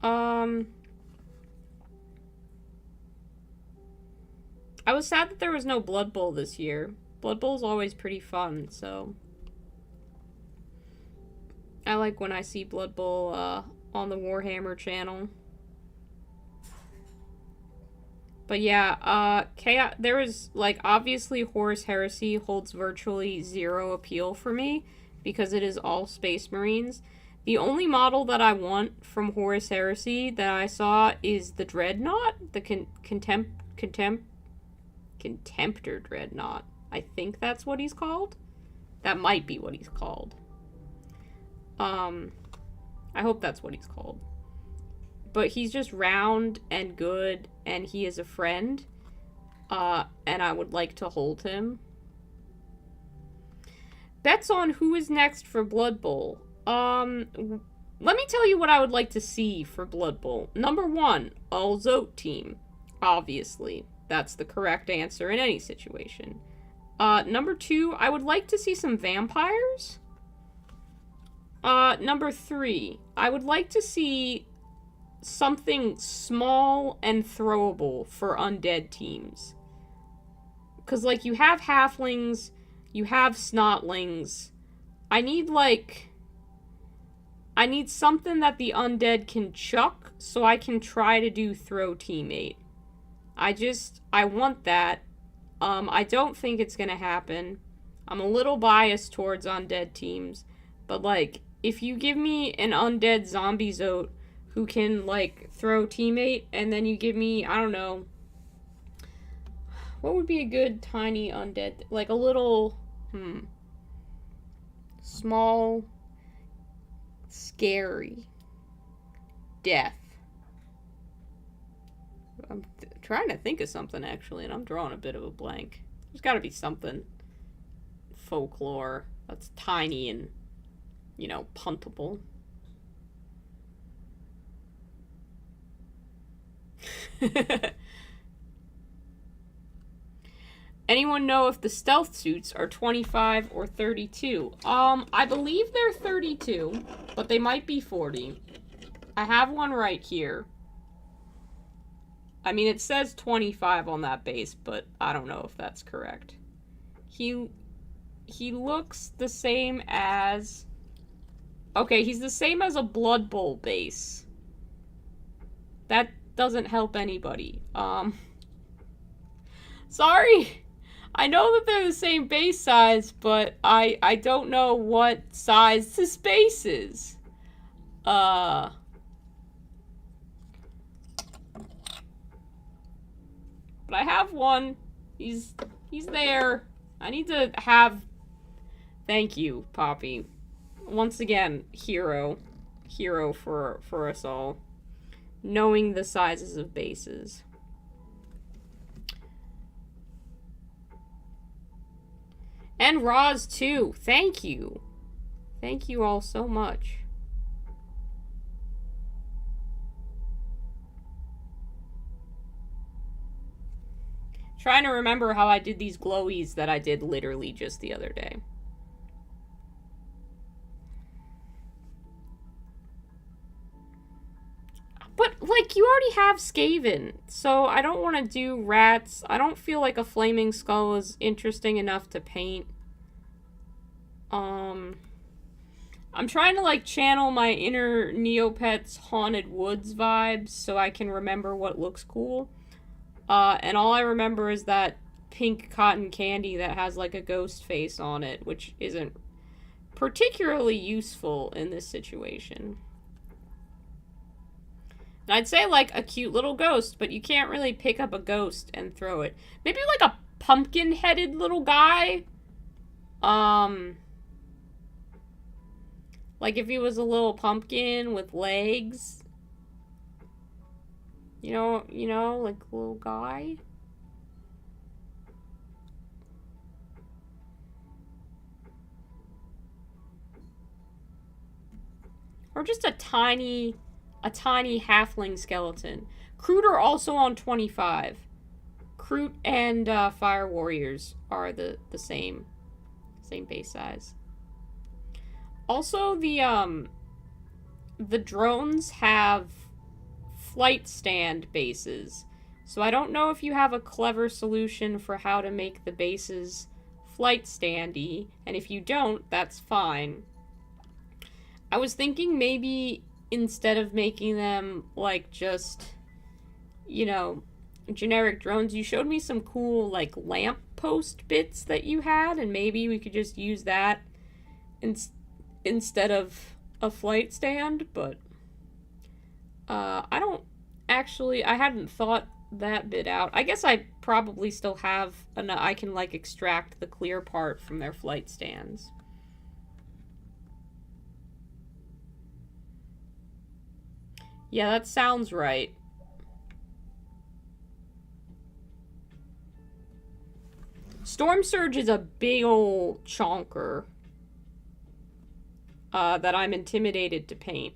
I was sad that there was no Blood Bowl this year. Blood Bowl's always pretty fun, so I like when I see Blood Bowl on the Warhammer channel. But yeah, Chaos, there was, like, obviously Horus Heresy holds virtually zero appeal for me because it is all Space Marines. The only model that I want from Horus Heresy that I saw is the Dreadnought, the Contemptor Dreadnought. I think that's what he's called. That might be what he's called. I hope that's what he's called. But he's just round and good, and he is a friend. And I would like to hold him. Bets on who is next for Blood Bowl. let me tell you what I would like to see for Blood Bowl. Number 1, All-Zote team. Obviously, that's the correct answer in any situation. Number 2, I would like to see some vampires. Number 3, I would like to see something small and throwable for undead teams. Because, like, you have halflings, you have snotlings. I need something that the undead can chuck so I can try to do throw teammate. I want that. I don't think it's gonna happen. I'm a little biased towards undead teams. But, like, if you give me an undead zombie Zote who can, like, throw teammate, and then you give me, I don't know, what would be a good tiny undead? Like a little, small, scary death. I'm trying to think of something, actually, and I'm drawing a bit of a blank. There's got to be something folklore that's tiny and, you know, puntable. Anyone know if the stealth suits are 25 or 32? I believe they're 32, but they might be 40. I have one right here. I mean, it says 25 on that base, but I don't know if that's correct. He looks the same as... Okay, he's the same as a Blood Bowl base. That doesn't help anybody. Sorry! I know that they're the same base size, but I don't know what size this base is. But I have one. He's there. I need to have... Thank you, Poppy. Once again, hero for us all. Knowing the sizes of bases. And Roz, too. Thank you. Thank you all so much. Trying to remember how I did these glowies that I did literally just the other day. But, like, you already have Skaven, so I don't want to do rats. I don't feel like a flaming skull is interesting enough to paint. I'm trying to, like, channel my inner Neopets Haunted Woods vibes so I can remember what looks cool. And all I remember is that pink cotton candy that has, like, a ghost face on it, which isn't particularly useful in this situation. And I'd say, like, a cute little ghost, but you can't really pick up a ghost and throw it. Maybe, like, a pumpkin-headed little guy? Like, if he was a little pumpkin with legs. You know, like, a little guy? Or just a tiny halfling skeleton. Kroot are also on 25. Kroot and Fire Warriors are the same base size. Also, the drones have flight stand bases. So I don't know if you have a clever solution for how to make the bases flight standy, and if you don't, that's fine. I was thinking maybe instead of making them, like, just, you know, generic drones, you showed me some cool, like, lamp post bits that you had, and maybe we could just use that instead of a flight stand, but I hadn't thought that bit out. I guess I probably still have I can, like, extract the clear part from their flight stands. Yeah, that sounds right. Storm Surge is a big ol' chonker that I'm intimidated to paint.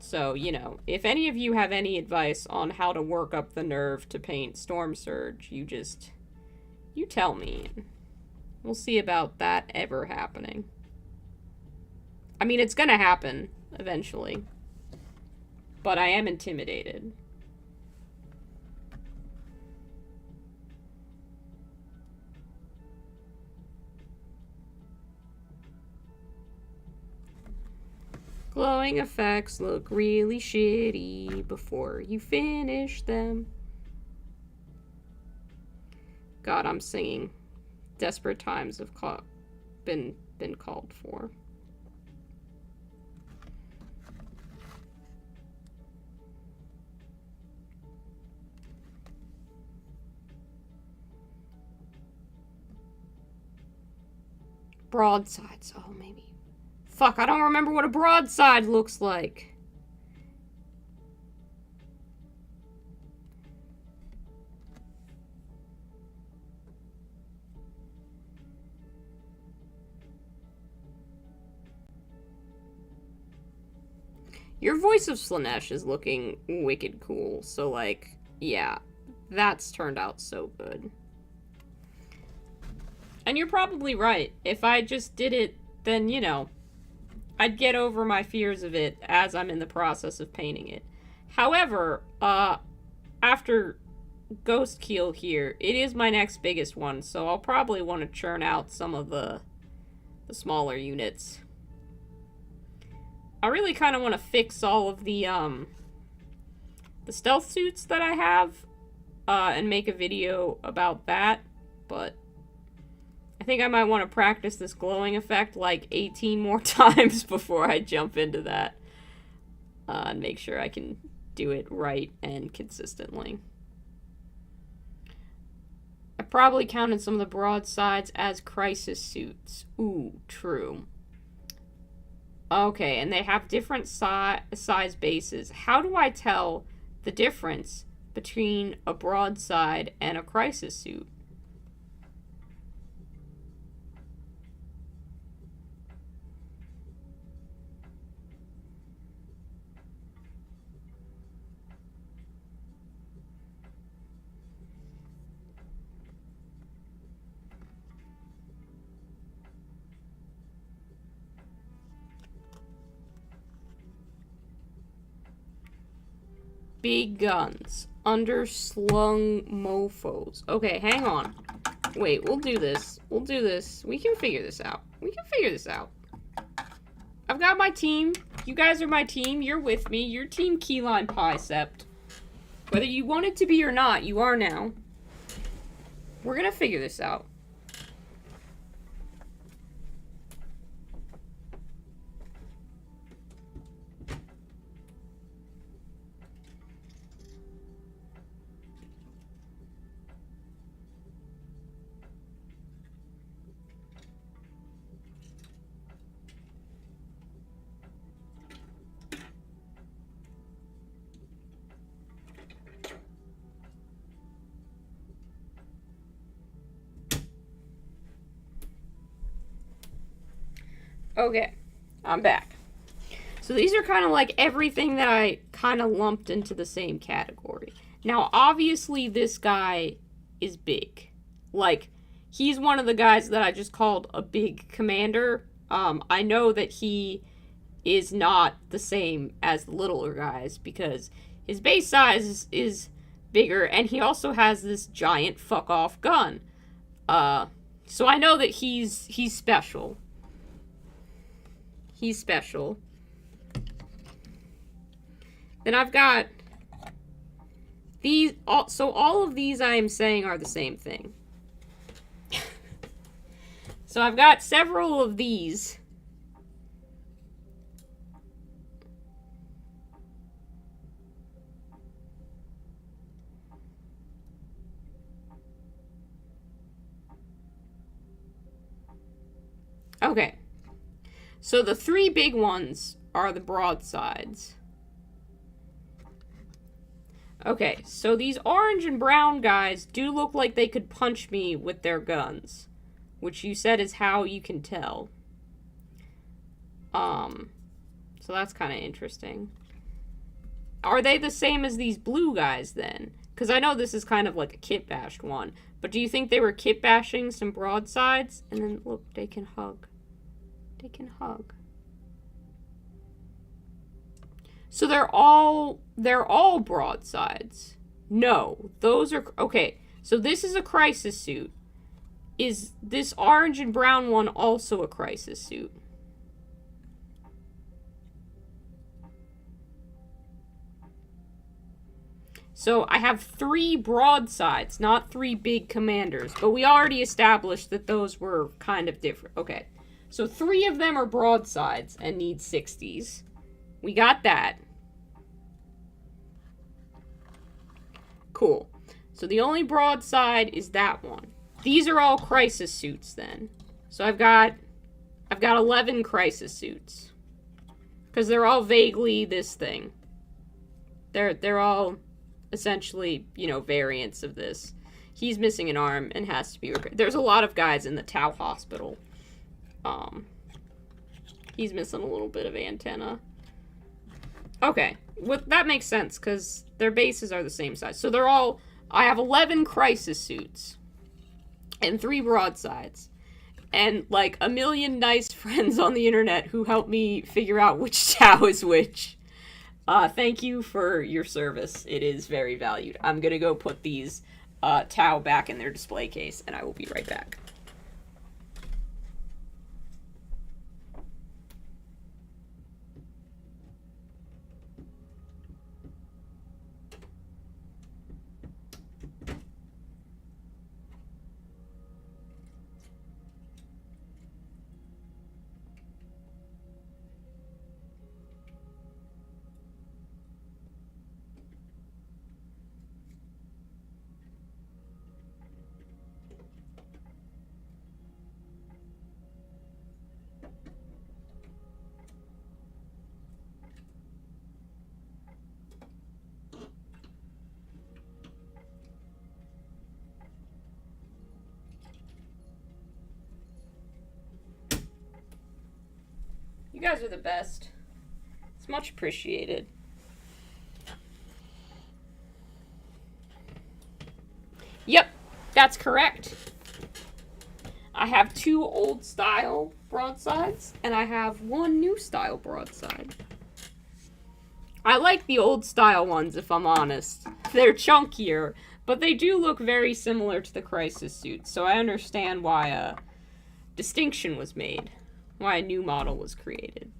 So, you know, if any of you have any advice on how to work up the nerve to paint Storm Surge, you tell me. We'll see about that ever happening. I mean, it's gonna happen eventually. But I am intimidated. Glowing effects look really shitty before you finish them. God, I'm singing. Desperate times have been called for. Broadsides. Oh, maybe. Fuck, I don't remember what a broadside looks like. Your voice of Slaanesh is looking wicked cool, so, like, yeah, that's turned out so good. And you're probably right. If I just did it, then, you know, I'd get over my fears of it as I'm in the process of painting it. However, after Ghostkeel here, it is my next biggest one, so I'll probably want to churn out some of the smaller units. I really kind of want to fix all of the stealth suits that I have, and make a video about that, but I think I might want to practice this glowing effect like 18 more times before I jump into that, and make sure I can do it right and consistently. I probably counted some of the broadsides as crisis suits. Ooh, true. Okay, and they have different size bases. How do I tell the difference between a broadside and a crisis suit? Big guns. Underslung mofos. Okay, hang on. Wait, we'll do this. We'll do this. We can figure this out. We can figure this out. I've got my team. You guys are my team. You're with me. You're Team Keyline Picept. Whether you want it to be or not, you are now. We're gonna figure this out. Okay, I'm back. So these are kind of like everything that I kind of lumped into the same category. Now, obviously, this guy is big. Like, he's one of the guys that I just called a big commander. I know that he is not the same as the littler guys because his base size is bigger, and he also has this giant fuck-off gun. So I know that he's special. He's special. Then I've got these. So all of these I am saying are the same thing. So I've got several of these. Okay. So the three big ones are the broadsides. Okay, so these orange and brown guys do look like they could punch me with their guns, which you said is how you can tell. So that's kind of interesting. Are they the same as these blue guys then? Because I know this is kind of like a kit bashed one. But do you think they were kit bashing some broadsides? And then look, they can hug. They can hug. So they're all broadsides. No, those are okay. So this is a crisis suit. Is this orange and brown one also a crisis suit? So I have 3 broadsides, not 3 big commanders, but we already established that those were kind of different. Okay, so 3 of them are broadsides and need 60s. We got that. Cool. So the only broadside is that one. These are all crisis suits then. So I've got 11 crisis suits. Because they're all vaguely this thing. They're all essentially, you know, variants of this. He's missing an arm and has to be repaired. There's a lot of guys in the Tau hospital. He's missing a little bit of antenna. Okay, well, that makes sense, because their bases are the same size. So they're all... I have 11 crisis suits. And 3 broadsides. And, like, a million nice friends on the internet who help me figure out which Tau is which. Thank you for your service. It is very valued. I'm gonna go put these Tau back in their display case, and I will be right back. You guys are the best. It's much appreciated. Yep, that's correct. I have 2 old style broadsides, and I have 1 new style broadside. I like the old style ones, if I'm honest. They're chunkier, but they do look very similar to the crisis suits, so I understand why a distinction was made. Why a new model was created.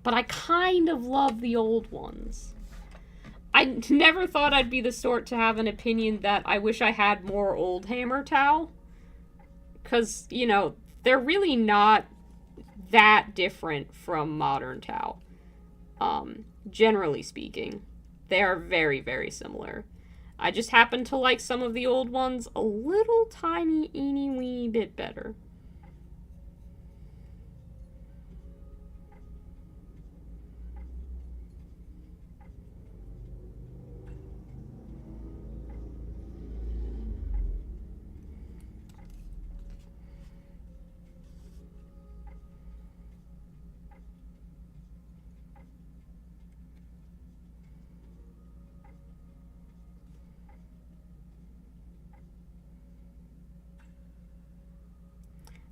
But I kind of love the old ones. I never thought I'd be the sort to have an opinion that I wish I had more old Hammer Tau. Because, you know, they're really not that different from modern Tau. Generally speaking. They are very, very similar. I just happen to like some of the old ones a little tiny, eeny, wee bit better.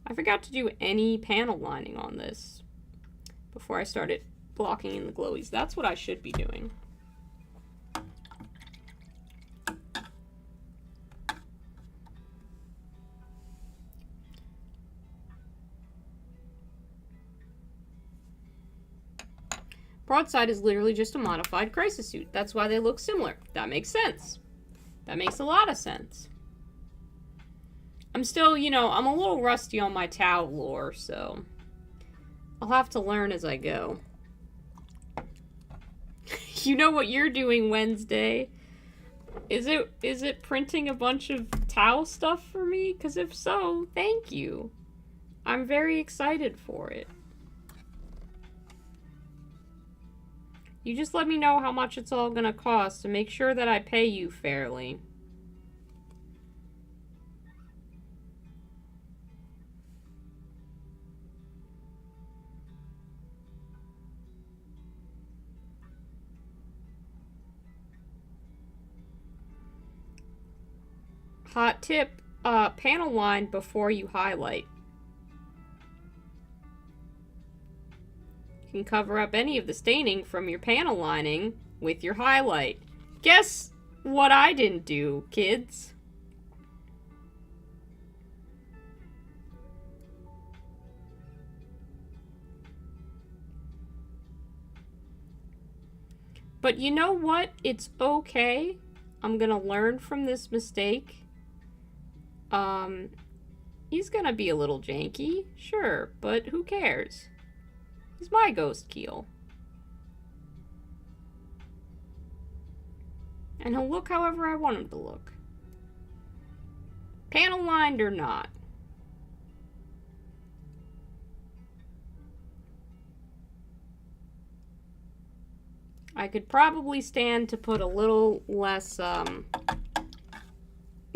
I forgot to do any panel lining on this before I started blocking in the glowies. That's what I should be doing. Broadside is literally just a modified crisis suit. That's why they look similar. That makes sense. That makes a lot of sense. I'm still, you know, I'm a little rusty on my Tau lore, so I'll have to learn as I go. You know what you're doing Wednesday? Is it printing a bunch of Tau stuff for me? Because if so, thank you. I'm very excited for it. You just let me know how much it's all gonna cost to make sure that I pay you fairly. Hot tip, panel line before you highlight. You can cover up any of the staining from your panel lining with your highlight. Guess what I didn't do, kids? But you know what? It's okay. I'm gonna learn from this mistake. He's gonna be a little janky, sure, but who cares? He's my Ghostkeel. And he'll look however I want him to look. Panel lined or not. I could probably stand to put a little less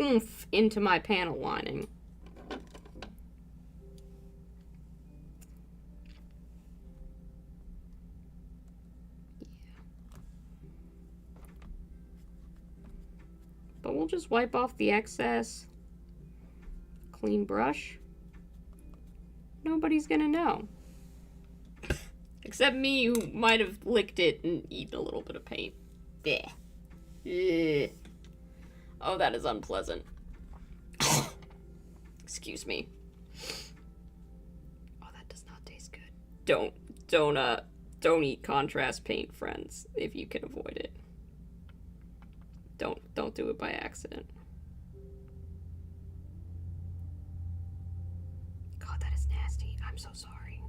oomph into my panel lining. But we'll just wipe off the excess. Clean brush. Nobody's gonna know. Except me, who might have licked it and eaten a little bit of paint. Blech. Ugh. Oh, that is unpleasant. Excuse me. Oh, that does not taste good. Don't eat contrast paint, friends, if you can avoid it. Don't do it by accident. God, that is nasty. I'm so sorry.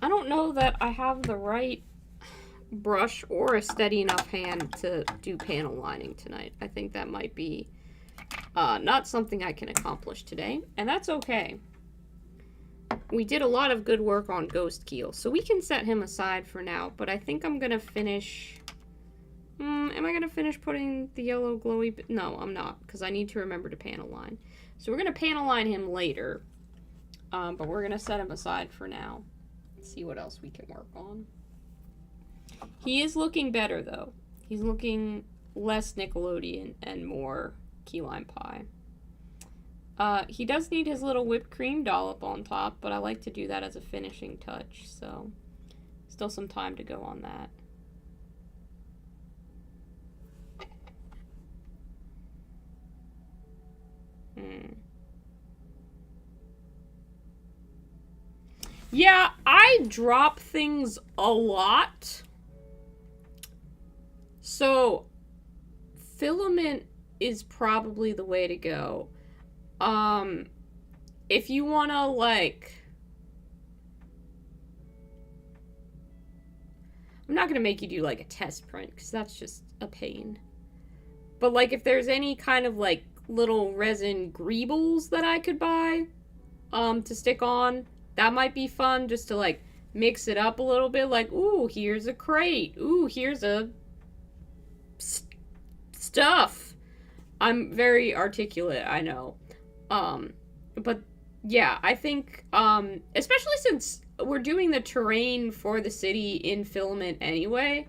I don't know that I have the right brush or a steady enough hand to do panel lining tonight. I think that might be not something I can accomplish today, and that's okay. We did a lot of good work on Ghostkeel, so we can set him aside for now, but I think I'm going to finish... am I going to finish putting the yellow glowy... No, I'm not, because I need to remember to panel line. So we're going to panel line him later, but we're going to set him aside for now. See what else we can work on. He is looking better, though. He's looking less Nickelodeon and more key lime pie. He does need his little whipped cream dollop on top, but I like to do that as a finishing touch, so still some time to go on that. Yeah, I drop things a lot. So, filament is probably the way to go. If you want to, like... I'm not going to make you do, like, a test print, because that's just a pain. But, like, if there's any kind of, like, little resin greebles that I could buy, to stick on, that might be fun, just to, like, mix it up a little bit. Like, ooh, here's a crate. Ooh, here's a... stuff. I'm very articulate, I know. But yeah, I think, especially since we're doing the terrain for the city in filament anyway,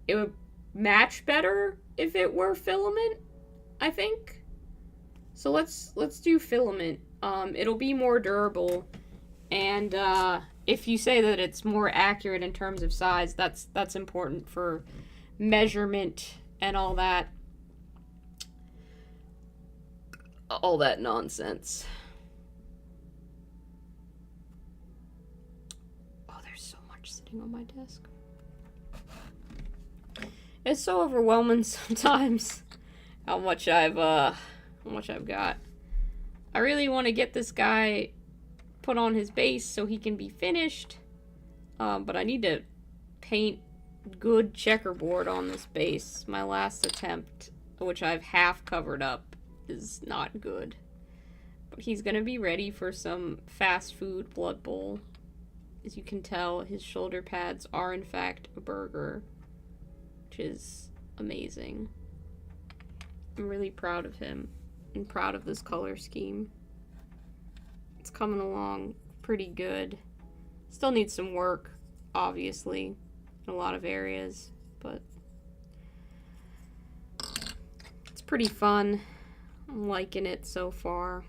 it would match better if it were filament, I think. So let's do filament. It'll be more durable, and if you say that it's more accurate in terms of size, that's important for measurement and all that nonsense. Oh, there's so much sitting on my desk. It's so overwhelming sometimes how much I've got. I really want to get this guy put on his base so he can be finished. But I need to paint good checkerboard on this base. My last attempt, which I've half covered up, is not good. But he's gonna be ready for some fast food Blood Bowl. As you can tell, his shoulder pads are in fact a burger, which is amazing. I'm really proud of him and proud of this color scheme. It's coming along pretty good. Still needs some work, obviously, in a lot of areas, but it's pretty fun. I'm liking it so far.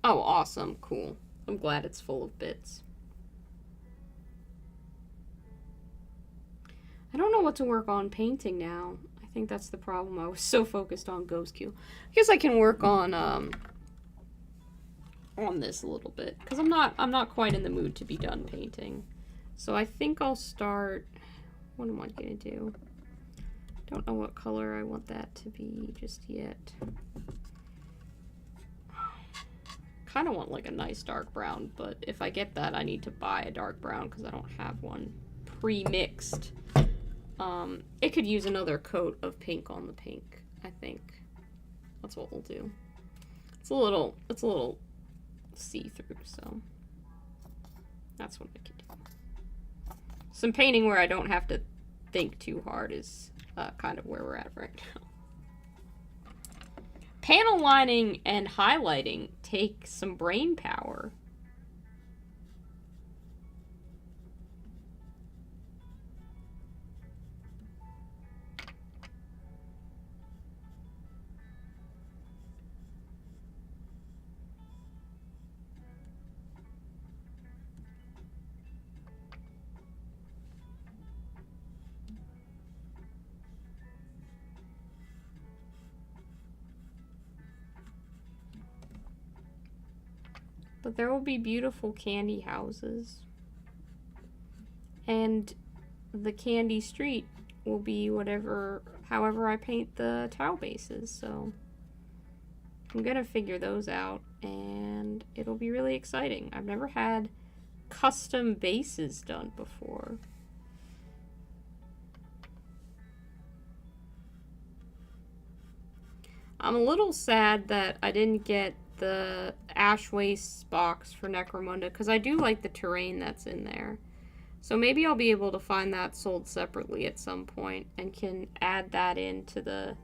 Oh, awesome. Cool. I'm glad it's full of bits. I don't know what to work on painting now. I think that's the problem. I was so focused on Ghostqueue. I guess I can work on this a little bit, because I'm not quite in the mood to be done painting. So I think I'll start. What am I gonna do? Don't know what color I want that to be just yet. Kind of want like a nice dark brown, but if I get that, I need to buy a dark brown because I don't have one pre-mixed. It could use another coat of pink on the pink, I think. That's what we'll do. It's a little see-through, so that's what I could do. Some painting where I don't have to think too hard is kind of where we're at right now. Panel lining and highlighting take some brain power. But there will be beautiful candy houses. And the candy street will be however I paint the tile bases, so I'm gonna figure those out, and it'll be really exciting. I've never had custom bases done before. I'm a little sad that I didn't get the Ash Waste box for Necromunda, because I do like the terrain that's in there. So maybe I'll be able to find that sold separately at some point and can add that into the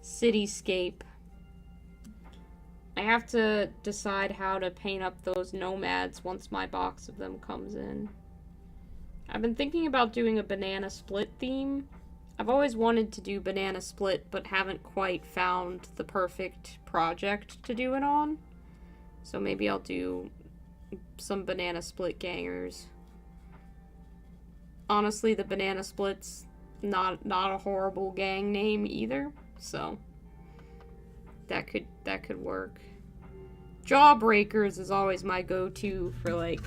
cityscape. I have to decide how to paint up those nomads once my box of them comes in. I've been thinking about doing a banana split theme. I've always wanted to do banana split, but haven't quite found the perfect project to do it on. So maybe I'll do some banana split gangers. Honestly, the banana split's not a horrible gang name either, so that could work. Jawbreakers is always my go-to for, like,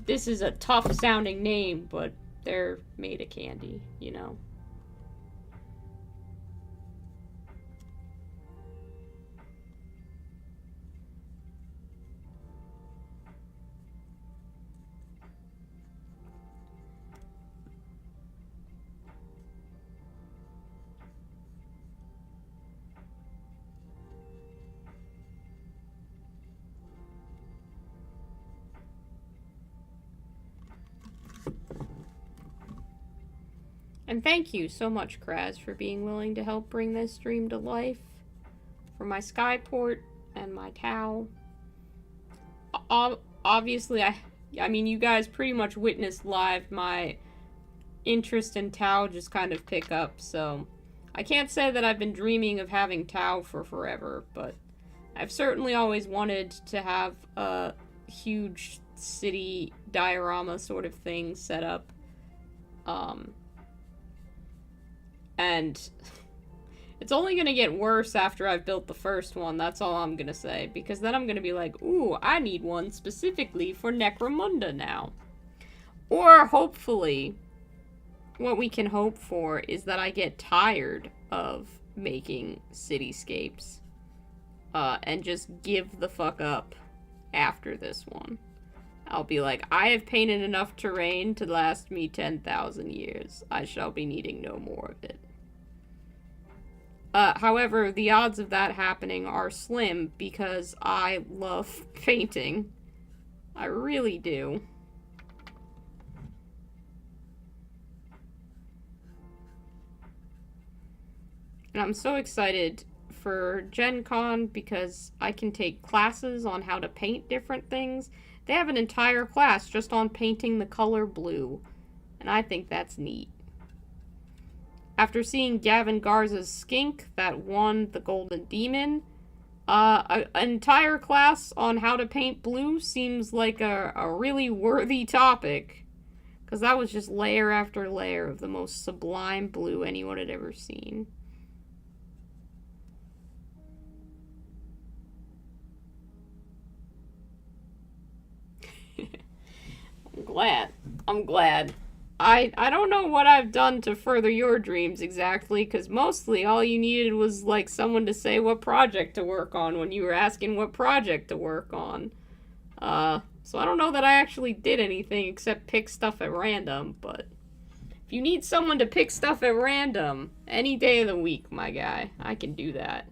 this is a tough sounding name, but they're made of candy, you know. And thank you so much, Kraz, for being willing to help bring this stream to life. For my Skyport and my Tau. Obviously, I mean, you guys pretty much witnessed live my interest in Tau just kind of pick up, so I can't say that I've been dreaming of having Tau for forever, but I've certainly always wanted to have a huge city diorama sort of thing set up. And it's only going to get worse after I've built the first one, that's all I'm going to say. Because then I'm going to be like, ooh, I need one specifically for Necromunda now. Or, hopefully, what we can hope for is that I get tired of making cityscapes. And just give the fuck up after this one. I'll be like, I have painted enough terrain to last me 10,000 years. I shall be needing no more of it. However, the odds of that happening are slim because I love painting. I really do. And I'm so excited for Gen Con because I can take classes on how to paint different things. They have an entire class just on painting the color blue, and I think that's neat. After seeing Gavin Garza's skink that won the Golden Demon, an entire class on how to paint blue seems like a really worthy topic. Because that was just layer after layer of the most sublime blue anyone had ever seen. I'm glad. I don't know what I've done to further your dreams exactly, because mostly all you needed was, like, someone to say what project to work on when you were asking what project to work on. So I don't know that I actually did anything except pick stuff at random, but if you need someone to pick stuff at random, any day of the week, my guy, I can do that.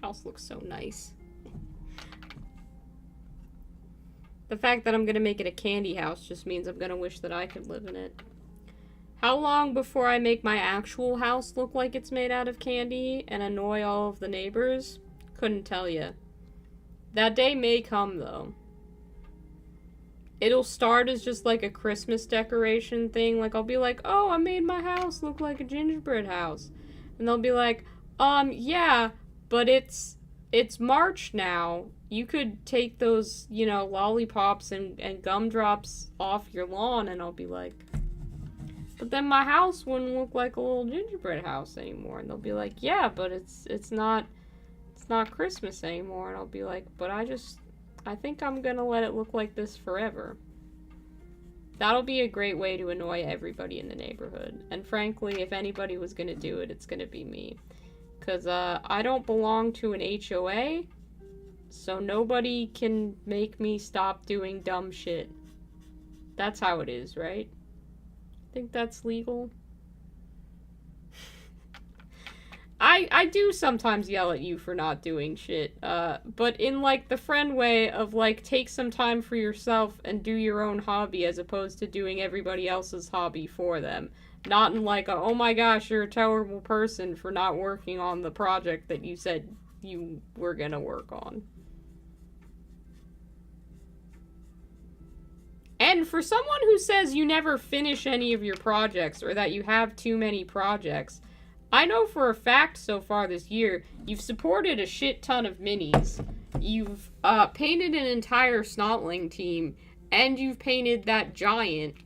House looks so nice. The fact that I'm gonna make it a candy house just means I'm gonna wish that I could live in it. How long before I make my actual house look like it's made out of candy and annoy all of the neighbors? Couldn't tell ya. That day may come, though. It'll start as just like a Christmas decoration thing. Like, I'll be like, oh, I made my house look like a gingerbread house. And they'll be like, yeah, but it's March now. You could take those, you know, lollipops and gumdrops off your lawn. And I'll be like, but then my house wouldn't look like a little gingerbread house anymore. And they'll be like, yeah, but it's not Christmas anymore. And I'll be like, but I think I'm gonna let it look like this forever. That'll be a great way to annoy everybody in the neighborhood. And frankly, if anybody was gonna do it, it's gonna be me. Because I don't belong to an HOA, so nobody can make me stop doing dumb shit. That's how it is, right? Think that's legal? I do sometimes yell at you for not doing shit, but in, like, the friend way of, like, take some time for yourself and do your own hobby as opposed to doing everybody else's hobby for them. Not in, like, oh my gosh, you're a terrible person for not working on the project that you said you were gonna work on. And for someone who says you never finish any of your projects or that you have too many projects, I know for a fact so far this year, you've supported a shit ton of minis, you've painted an entire Snotling team, and you've painted that giant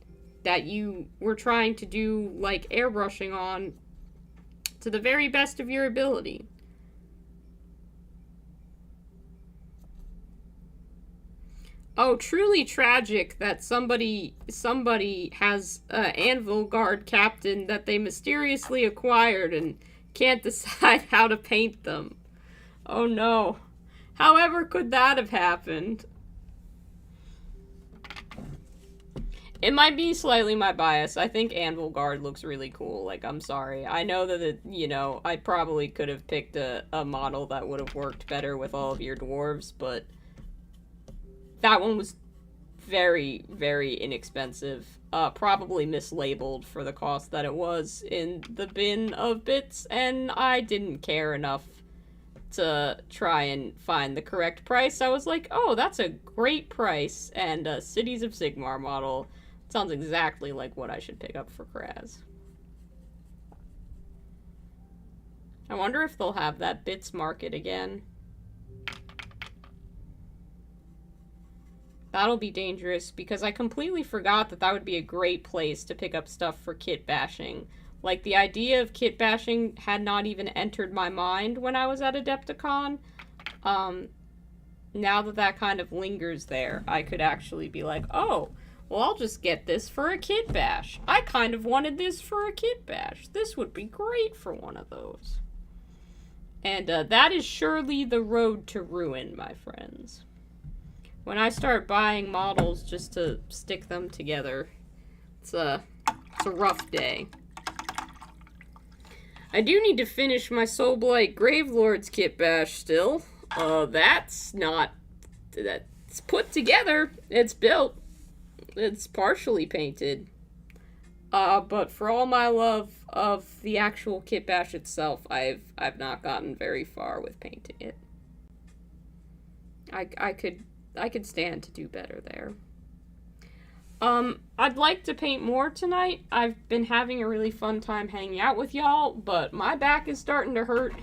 that you were trying to do, like, airbrushing on to the very best of your ability. Oh, truly tragic that somebody has an Anvil Guard captain that they mysteriously acquired and can't decide how to paint them. Oh no. However could that have happened? It might be slightly my bias. I think Anvil Guard looks really cool. Like, I'm sorry. I know that, you know, I probably could have picked a model that would have worked better with all of your dwarves, but that one was very, very inexpensive. Probably mislabeled for the cost that it was in the bin of bits, and I didn't care enough to try and find the correct price. I was like, oh, that's a great price, and a Cities of Sigmar model sounds exactly like what I should pick up for Kraz. I wonder if they'll have that bits market again. That'll be dangerous, because I completely forgot that that would be a great place to pick up stuff for kit bashing. Like, the idea of kit bashing had not even entered my mind when I was at Adepticon. Now that that kind of lingers there, I could actually be like, oh, well, I'll just get this for a kit bash. I kind of wanted this for a kit bash. This would be great for one of those. And that is surely the road to ruin, my friends. when I start buying models just to stick them together, it's a rough day. I do need to finish my Soulblight Gravelords kit bash still. That's put together. It's built. It's partially painted. But for all my love of the actual kit bash itself, I've not gotten very far with painting it. I could stand to do better there. I'd like to paint more tonight. I've been having a really fun time hanging out with y'all, but my back is starting to hurt,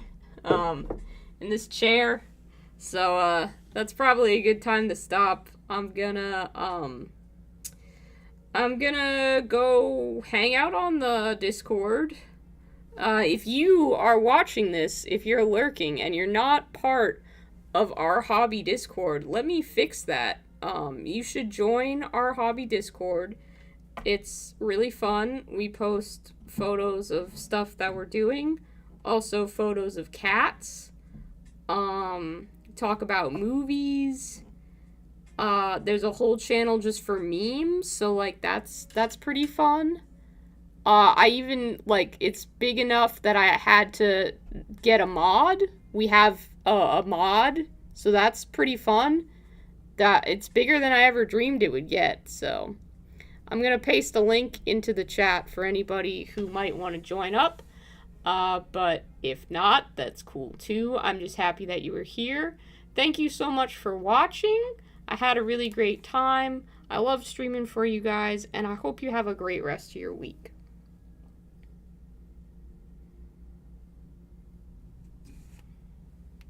in this chair. So, that's probably a good time to stop. I'm gonna go hang out on the Discord. If you are watching this, if you're lurking and you're not part of our hobby Discord, let me fix that. You should join our hobby Discord. It's really fun. We post photos of stuff that we're doing, also photos of cats, talk about movies. There's a whole channel just for memes, so, like, that's pretty fun. I even, like, it's big enough that I had to get a mod. We have a mod, so that's pretty fun. That it's bigger than I ever dreamed it would get, so I'm gonna paste a link into the chat for anybody who might want to join up. But if not, that's cool too. I'm just happy that you were here. Thank you so much for watching. I had a really great time. I love streaming for you guys, and I hope you have a great rest of your week.